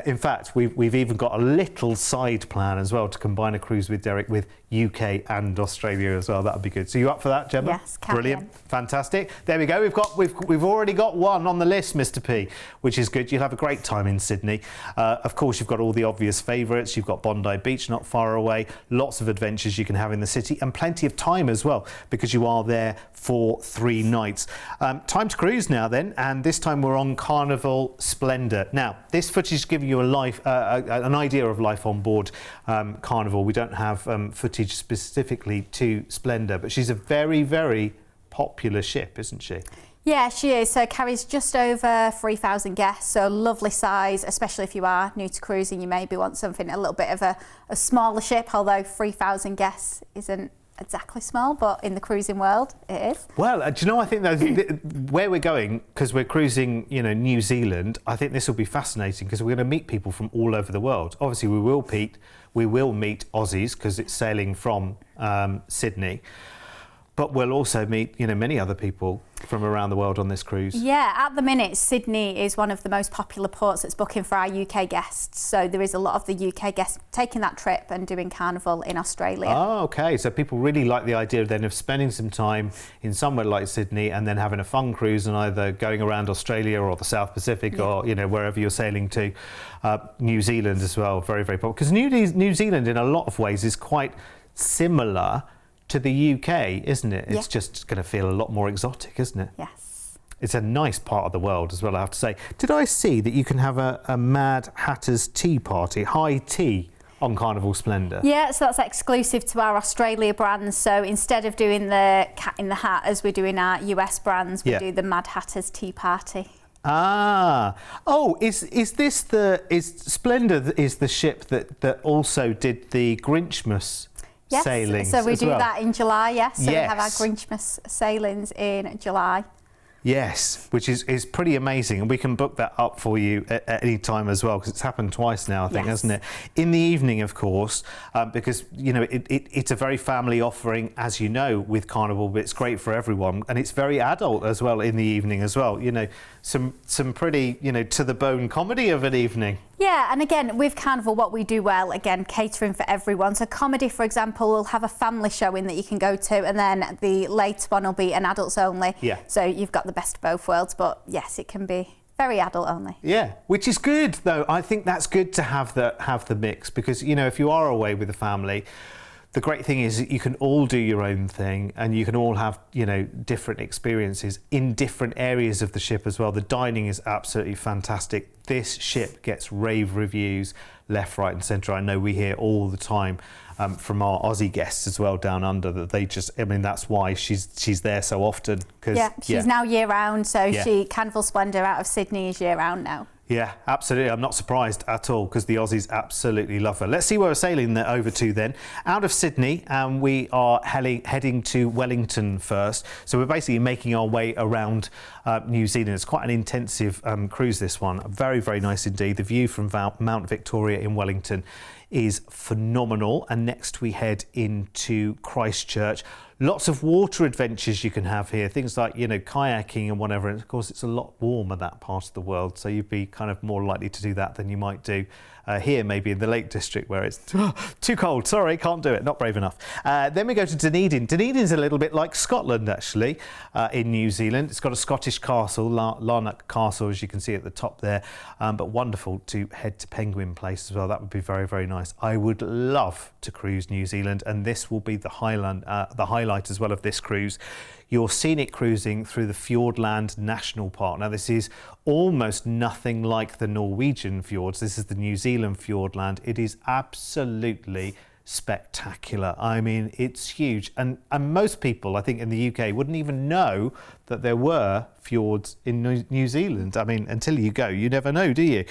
In fact, we've even got a little side plan as well to combine a cruise with Derek with UK and Australia as well. That would be good. So you up for that, Gemma? Yes, brilliant, fantastic. There we go. We've already got one on the list, Mr. P, which is good. You'll have a great time in Sydney. Of course, you've got all the obvious favourites. You've got Bondi Beach, not far away. Lots of adventures you can have in the city, and plenty of time as well because you are there for 3 nights. Time to cruise now then, and this time we're on Carnival Splendor. Now, this footage gives you an idea of life on board Carnival. We don't have footage specifically to Splendor, but she's a very, very popular ship, isn't she? Yeah, she is. So carries just over 3,000 guests, so lovely size, especially if you are new to cruising. You maybe want something a little bit of a smaller ship, although 3,000 guests isn't exactly small, but in the cruising world it is. Well, do you know, I think where we're going, because we're cruising, New Zealand, I think this will be fascinating because we're going to meet people from all over the world. Obviously, we will meet Aussies because it's sailing from Sydney. But we'll also meet, many other people from around the world on this cruise. Yeah, at the minute, Sydney is one of the most popular ports that's booking for our UK guests. So there is a lot of the UK guests taking that trip and doing Carnival in Australia. Oh, okay. So people really like the idea then of spending some time in somewhere like Sydney and then having a fun cruise and either going around Australia or the South Pacific or, wherever you're sailing to. New Zealand as well, very, very popular. Because New Zealand in a lot of ways is quite similar to the UK, isn't it? It's just going to feel a lot more exotic, isn't it? Yes. It's a nice part of the world as well, I have to say. Did I see that you can have a Mad Hatter's tea party, high tea, on Carnival Splendor? Yeah, so that's exclusive to our Australia brands. So instead of doing the Cat in the Hat as we're doing our US brands, we do the Mad Hatter's tea party. Ah, oh, is Splendor is the ship that also did the Grinchmas sailings? So we do well? that in July, yes. So yes. we have our Grinchmas sailings in July. Yes, which is pretty amazing, and we can book that up for you at any time as well, because it's happened twice now, I think, hasn't it? In the evening, of course, because it's a very family offering, as you know, with Carnival, but it's great for everyone, and it's very adult as well in the evening as well. Some pretty to the bone comedy of an evening. Yeah, and again, with Carnival, what we do well, again, catering for everyone. So comedy, for example, we'll have a family showing that you can go to, and then the later one will be an adults only. Yeah. So you've got the best of both worlds, but yes, it can be very adult only. Yeah, which is good, though. I think that's good to have the mix, because, if you are away with the family, the great thing is that you can all do your own thing, and you can all have, different experiences in different areas of the ship as well. The dining is absolutely fantastic. This ship gets rave reviews left, right and centre. I know we hear all the time from our Aussie guests as well down under that they that's why she's there so often. She's now year round, so Carnival Splendor out of Sydney is year round now. Yeah, absolutely. I'm not surprised at all, because the Aussies absolutely love her. Let's see where we're sailing over to then. Out of Sydney, we are heading to Wellington first. So we're basically making our way around New Zealand. It's quite an intensive cruise, this one. Very, very nice indeed. The view from Mount Victoria in Wellington is phenomenal. And next we head into Christchurch. Lots of water adventures you can have here, things like, kayaking and whatever. And of course, it's a lot warmer, that part of the world, so you'd be kind of more likely to do that than you might do here, maybe in the Lake District, where it's too cold. Sorry, can't do it, not brave enough. Then we go to Dunedin. Dunedin's a little bit like Scotland, actually, in New Zealand. It's got a Scottish castle, Larnock Castle, as you can see at the top there, but wonderful to head to Penguin Place as well. That would be very, very nice. I would love to cruise New Zealand, and this will be the highlight as well of this cruise. You're scenic cruising through the Fiordland National Park. Now, this is almost nothing like the Norwegian fjords. This is the New Zealand Fiordland. It is absolutely spectacular. I mean, it's huge. And most people, I think, in the UK wouldn't even know that there were fjords in New Zealand. I mean, until you go, you never know, do you?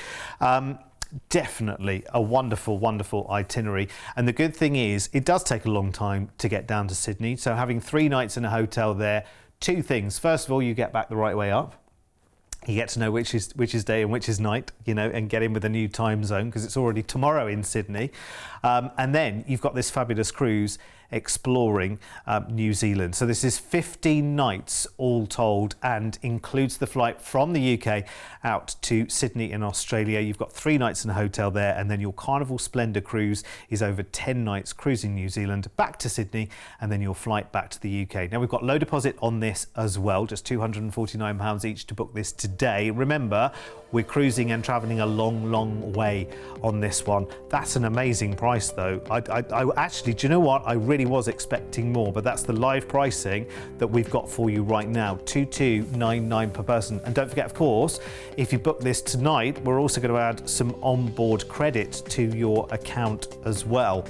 Definitely a wonderful, wonderful itinerary. And the good thing is, it does take a long time to get down to Sydney. So having 3 nights in a hotel there, 2 things. First of all, you get back the right way up. You get to know which is day and which is night, and get in with a new time zone, because it's already tomorrow in Sydney. And then you've got this fabulous cruise exploring New Zealand. So this is 15 nights all told, and includes the flight from the UK out to Sydney in Australia. You've got 3 nights in a hotel there, and then your Carnival Splendor cruise is over 10 nights cruising New Zealand back to Sydney, and then your flight back to the UK. Now, we've got low deposit on this as well, just £249 each to book this today. Remember, we're cruising and travelling a long, long way on this one. That's an amazing price, though. I actually, do you know what? I really was expecting more, but that's the live pricing that we've got for you right now, $2299 per person. And don't forget, of course, if you book this tonight, we're also going to add some onboard credit to your account as well,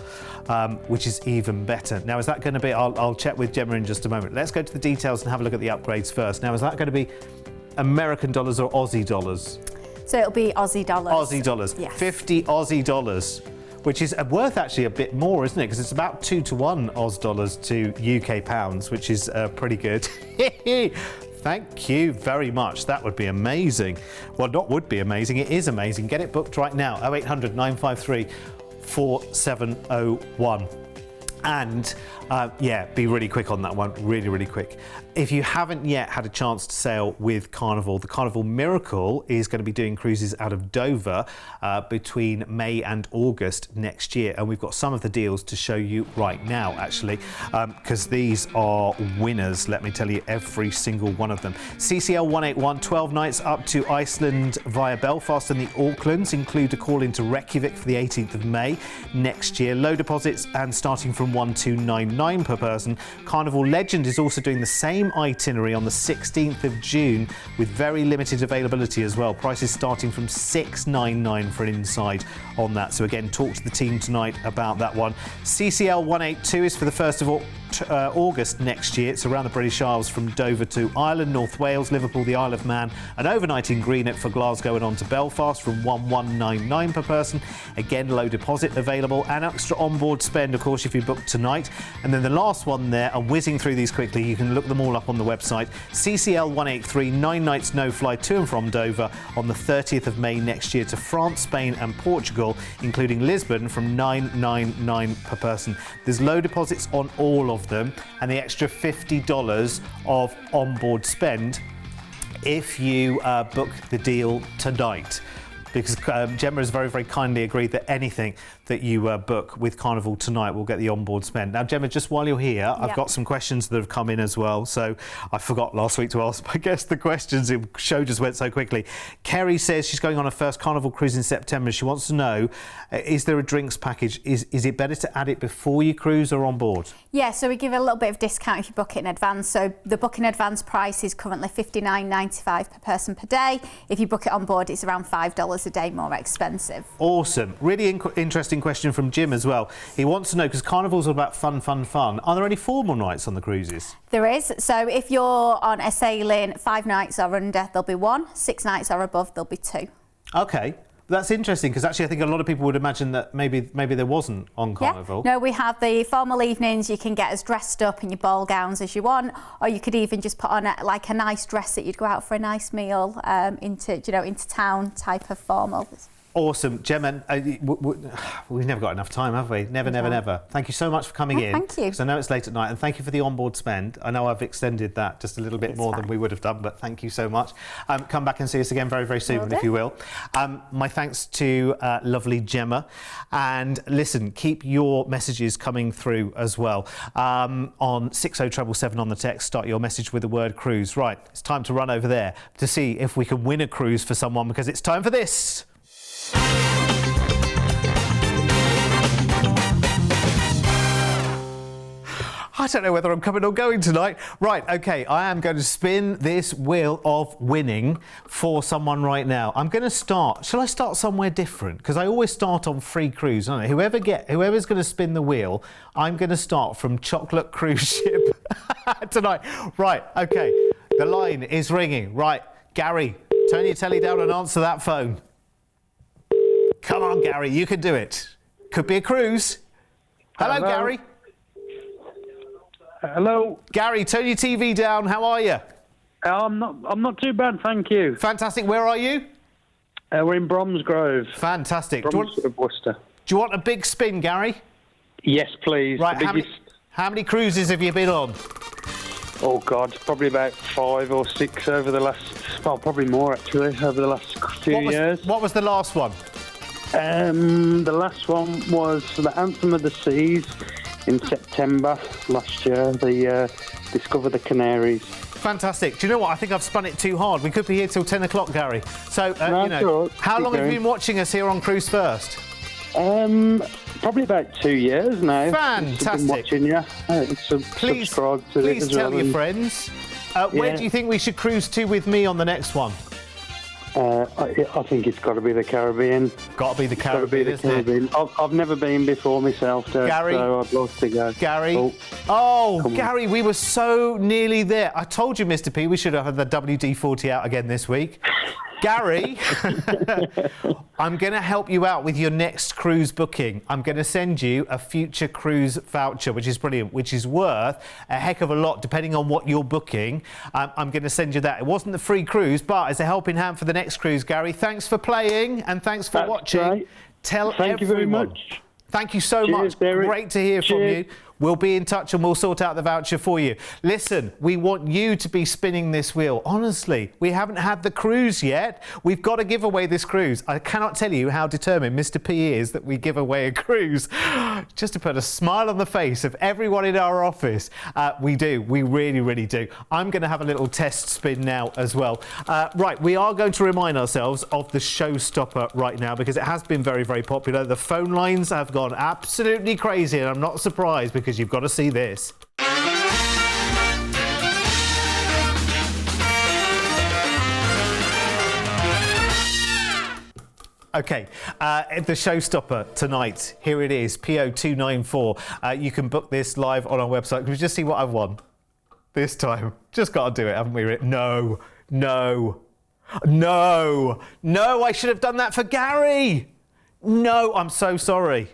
which is even better. Now, is that going to be, I'll check with Gemma in just a moment. Let's go to the details and have a look at the upgrades first. Now, is that going to be American dollars or Aussie dollars? So it'll be Aussie dollars. Aussie dollars. Yes. 50 Aussie dollars, which is worth actually a bit more, isn't it? Because it's about 2 to 1 Oz dollars to UK pounds, which is pretty good. Thank you very much. That would be amazing. Well, not would be amazing, it is amazing. Get it booked right now, 0800 953 4701. And yeah, be really quick on that one, really quick. If you haven't yet had a chance to sail with Carnival, the Carnival Miracle is going to be doing cruises out of Dover between May and August next year. And we've got some of the deals to show you right now, actually, because these are winners, let me tell you, every single one of them. CCL 181, 12 nights up to Iceland via Belfast, and the Aucklands include a call into Reykjavik for the 18th of May next year. Low deposits and starting from 1,299 per person. Carnival Legend is also doing the same itinerary on the 16th of June with very limited availability as well. Prices starting from 699 for an inside on that. So again, talk to the team tonight about that one. CCL 182 is for the 1st of August next year. It's around the British Isles from Dover to Ireland, North Wales, Liverpool, the Isle of Man, an overnight in Greenock for Glasgow and on to Belfast from 1,199 per person. Again, low deposit available and extra onboard spend, of course, if you book tonight. And then the last one there, I'm whizzing through these quickly, you can look them all up on the website. CCL 183, 9 nights no fly to and from Dover on the 30th of May next year to France, Spain and Portugal, including Lisbon, from 999 per person. There's low deposits on all of them and the extra $50 of onboard spend if you book the deal tonight, because Gemma has very kindly agreed that anything that you book with Carnival tonight will get the onboard spend. Now, Gemma, just while you're here, I've got some questions that have come in as well. So I forgot last week to ask, I guess, the questions. The show just went so quickly. Kerry says she's going on her first Carnival cruise in September. She wants to know, is there a drinks package? Is it better to add it before you cruise or on board? Yeah, so we give a little bit of discount if you book it in advance. So the book in advance price is currently $59.95 per person per day. If you book it on board, it's around $5 a day more expensive. Awesome. Really interesting question from Jim as well. He wants to know, because Carnival's all about fun. Are there any formal nights on the cruises? There is. So if you're on a sailing 5 nights or under, there'll be 1. 6 nights or above, there'll be 2. Okay. That's interesting, because actually I think a lot of people would imagine that maybe there wasn't on Carnival. Yeah. No, we have the formal evenings. You can get as dressed up in your ball gowns as you want, or you could even just put on a nice dress that you'd go out for a nice meal into town type of formal. Awesome. Gemma, we've never got enough time, have we? Never. Thank you so much for coming in. Thank you. Because I know it's late at night, and thank you for the onboard spend. I know I've extended that just a little bit more than we would have done, but thank you so much. Come back and see us again very soon, if you will. My thanks to lovely Gemma. And listen, keep your messages coming through as well. On 60777 on the text, start your message with the word cruise. Right, it's time to run over there to see if we can win a cruise for someone, because it's time for this. I don't know whether I'm coming or going tonight. Right, okay, I am going to spin this wheel of winning for someone right now. I'm going to start. Shall I start somewhere different? Because I always start on free cruise, don't I? Whoever's going to spin the wheel, I'm going to start from Chocolate Cruise Ship tonight. Right, okay, the line is ringing. Right, Gary, turn your telly down and answer that phone. Come on, Gary, you can do it. Could be a cruise. Hello, Gary. Hello. Gary, turn your TV down. How are you? I'm not too bad, thank you. Fantastic. Where are you? We're in Bromsgrove. Fantastic. Worcester. Do you want a big spin, Gary? Yes, please. Right, how many cruises have you been on? Oh, God, probably about 5 or 6 over the last... Well, probably more, actually, over the last few years. What was the last one? The last one was the Anthem of the Seas in September last year. They discovered the Canaries. Fantastic. Do you know what? I think I've spun it too hard. We could be here till 10 o'clock, Gary. So, sure. How long have you been watching us here on Cruise1st? Probably about 2 years now. Fantastic. I've been watching you. Please subscribe to please it as tell well. your friends. Where do you think we should cruise to with me on the next one? I think it's got to be the Caribbean. Got to be the Caribbean, isn't it? I've never been before myself, Gary, so I'd love to go. Gary, Gary, we were so nearly there. I told you, Mr. P, we should have had the WD-40 out again this week. Gary, I'm going to help you out with your next cruise booking. I'm going to send you a future cruise voucher, which is brilliant, which is worth a heck of a lot depending on what you're booking. I'm going to send you that. It wasn't the free cruise, but as a helping hand for the next cruise, Gary. Thanks for playing and thanks for watching. Right. Tell Thank everyone. you very much. Thank you so much. Derek. Great to hear from you. We'll be in touch and we'll sort out the voucher for you. Listen, we want you to be spinning this wheel. Honestly, we haven't had the cruise yet. We've got to give away this cruise. I cannot tell you how determined Mr. P is that we give away a cruise. Just to put a smile on the face of everyone in our office. We do. We really, really do. I'm going to have a little test spin now as well. Right, we are going to remind ourselves of the showstopper right now because it has been very, very popular. The phone lines have gone absolutely crazy and I'm not surprised because you've got to see this. Okay, the showstopper tonight, here it is, PO294. You can book this live on our website. Can we just see what I've won this time? Just got to do it, haven't we? No, no, no, no, I should have done that for Gary. No, I'm so sorry.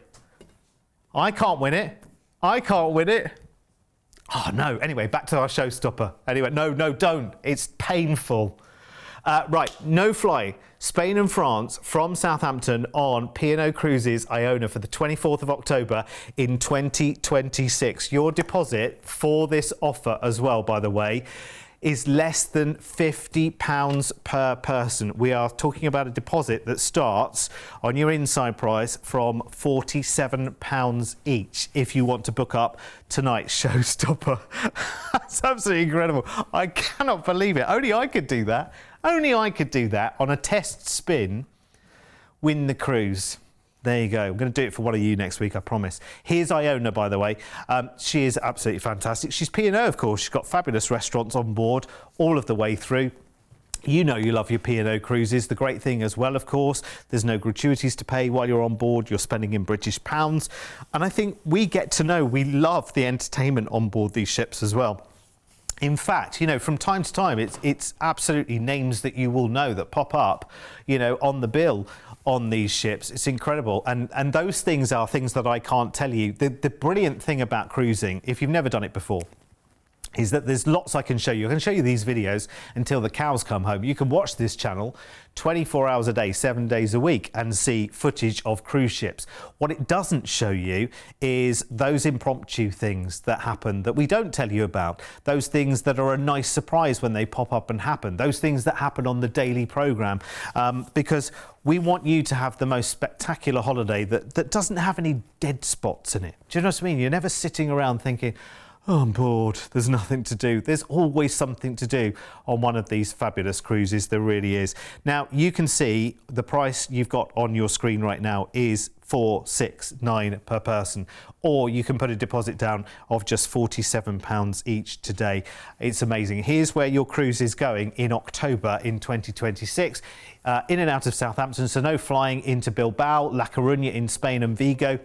I can't win it. I can't win it. Oh, no. Anyway, back to our showstopper. Anyway, no, don't. It's painful. Right, no fly. Spain and France from Southampton on P&O Cruises Iona for the 24th of October in 2026. Your deposit for this offer as well, by the way, is less than £50 per person. We are talking about a deposit that starts on your inside price from £47 each if you want to book up tonight's showstopper. That's absolutely incredible. I cannot believe it. Only I could do that. Only I could do that on a test spin, win the cruise. There you go. I'm going to do it for one of you next week, I promise. Here's Iona, by the way. She is absolutely fantastic. She's P&O, of course. She's got fabulous restaurants on board all of the way through. You know you love your P&O cruises. The great thing as well, of course, there's no gratuities to pay while you're on board. You're spending in British pounds. And I think we get to know, we love the entertainment on board these ships as well. In fact, you know, from time to time, it's absolutely names that you will know that pop up, you know, on the bill on these ships. It's incredible. And those things are things that I can't tell you. The brilliant thing about cruising, if you've never done it before, is that there's lots I can show you. I can show you these videos until the cows come home. You can watch this channel 24 hours a day, 7 days a week and see footage of cruise ships. What it doesn't show you is those impromptu things that happen that we don't tell you about. Those things that are a nice surprise when they pop up and happen. Those things that happen on the daily programme. Because we want you to have the most spectacular holiday that doesn't have any dead spots in it. Do you know what I mean? You're never sitting around thinking, oh, I'm bored, there's nothing to do. There's always something to do on one of these fabulous cruises, there really is. Now, you can see the price you've got on your screen right now is £469 per person, or you can put a deposit down of just £47 each today. It's amazing. Here's where your cruise is going in October in 2026. In and out of Southampton, so no flying into Bilbao, La Coruña in Spain and Vigo,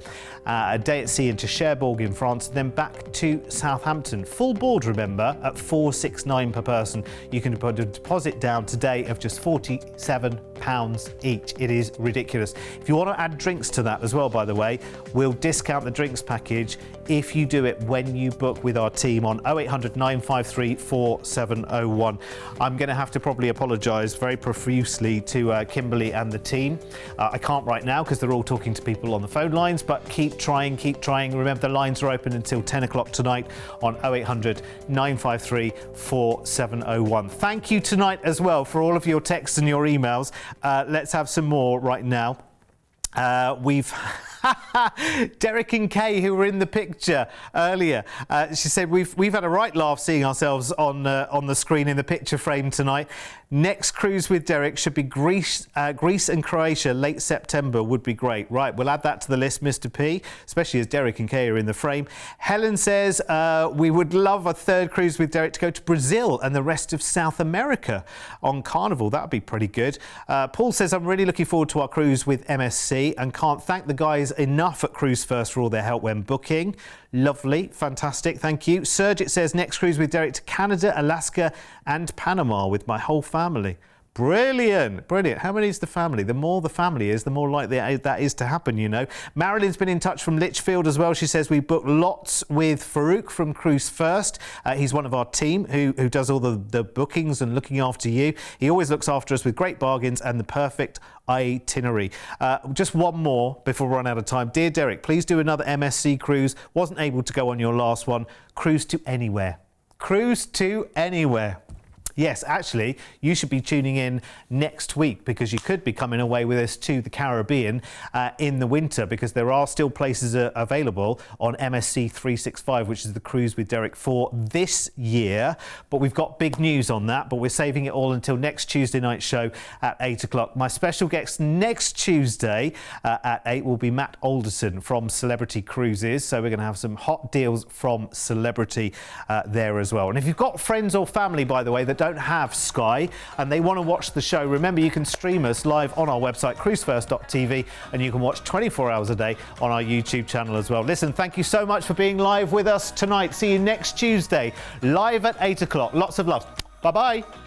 a day at sea into Cherbourg in France, then back to Southampton. Full board, remember, at £469 per person. You can put a deposit down today of just £47 each. It is ridiculous. If you want to add drinks to that as well, by the way, we'll discount the drinks package if you do it when you book with our team on 0800 953 4701. I'm going to have to probably apologise very profusely to Kimberly and the team. I can't right now because they're all talking to people on the phone lines, but keep trying. Remember, the lines are open until 10 o'clock tonight on 0800 953 4701. Thank you tonight as well for all of your texts and your emails. Let's have some more right now. We've Derek and Kay, who were in the picture earlier, she said we've had a right laugh seeing ourselves on the screen in the picture frame tonight. Next cruise with Derek should be Greece and Croatia late September would be great. Right, we'll add that to the list, Mr. P, especially as Derek and Kay are in the frame. Helen says we would love a third cruise with Derek to go to Brazil and the rest of South America on Carnival. That would be pretty good. Paul says I'm really looking forward to our cruise with MSC and can't thank the guys enough at Cruise1st for all their help when booking. Lovely, fantastic, thank you. Serge, it says next cruise with Derek to Canada, Alaska and Panama with my whole family. Brilliant, brilliant. How many is the family? The more the family is, the more likely that is to happen, you know. Marilyn's been in touch from Lichfield as well. She says we booked lots with Farouk from Cruise1st. He's one of our team who does all the bookings and looking after you. He always looks after us with great bargains and the perfect itinerary. Just one more before we run out of time. Dear Derek, please do another MSC cruise. Wasn't able to go on your last one. Cruise to anywhere. Cruise to anywhere. Yes, actually, you should be tuning in next week because you could be coming away with us to the Caribbean in the winter, because there are still places available on MSC 365, which is the Cruise with Derek for this year. But we've got big news on that, but we're saving it all until next Tuesday night show at 8 o'clock. My special guest next Tuesday at 8 will be Matt Alderson from Celebrity Cruises. So we're going to have some hot deals from Celebrity there as well. And if you've got friends or family, by the way, that don't have Sky and they want to watch the show, remember you can stream us live on our website cruise1st.tv, and you can watch 24 hours a day on our YouTube channel as well. Listen, thank you so much for being live with us tonight. See you next Tuesday live at 8 o'clock. Lots of love. Bye bye.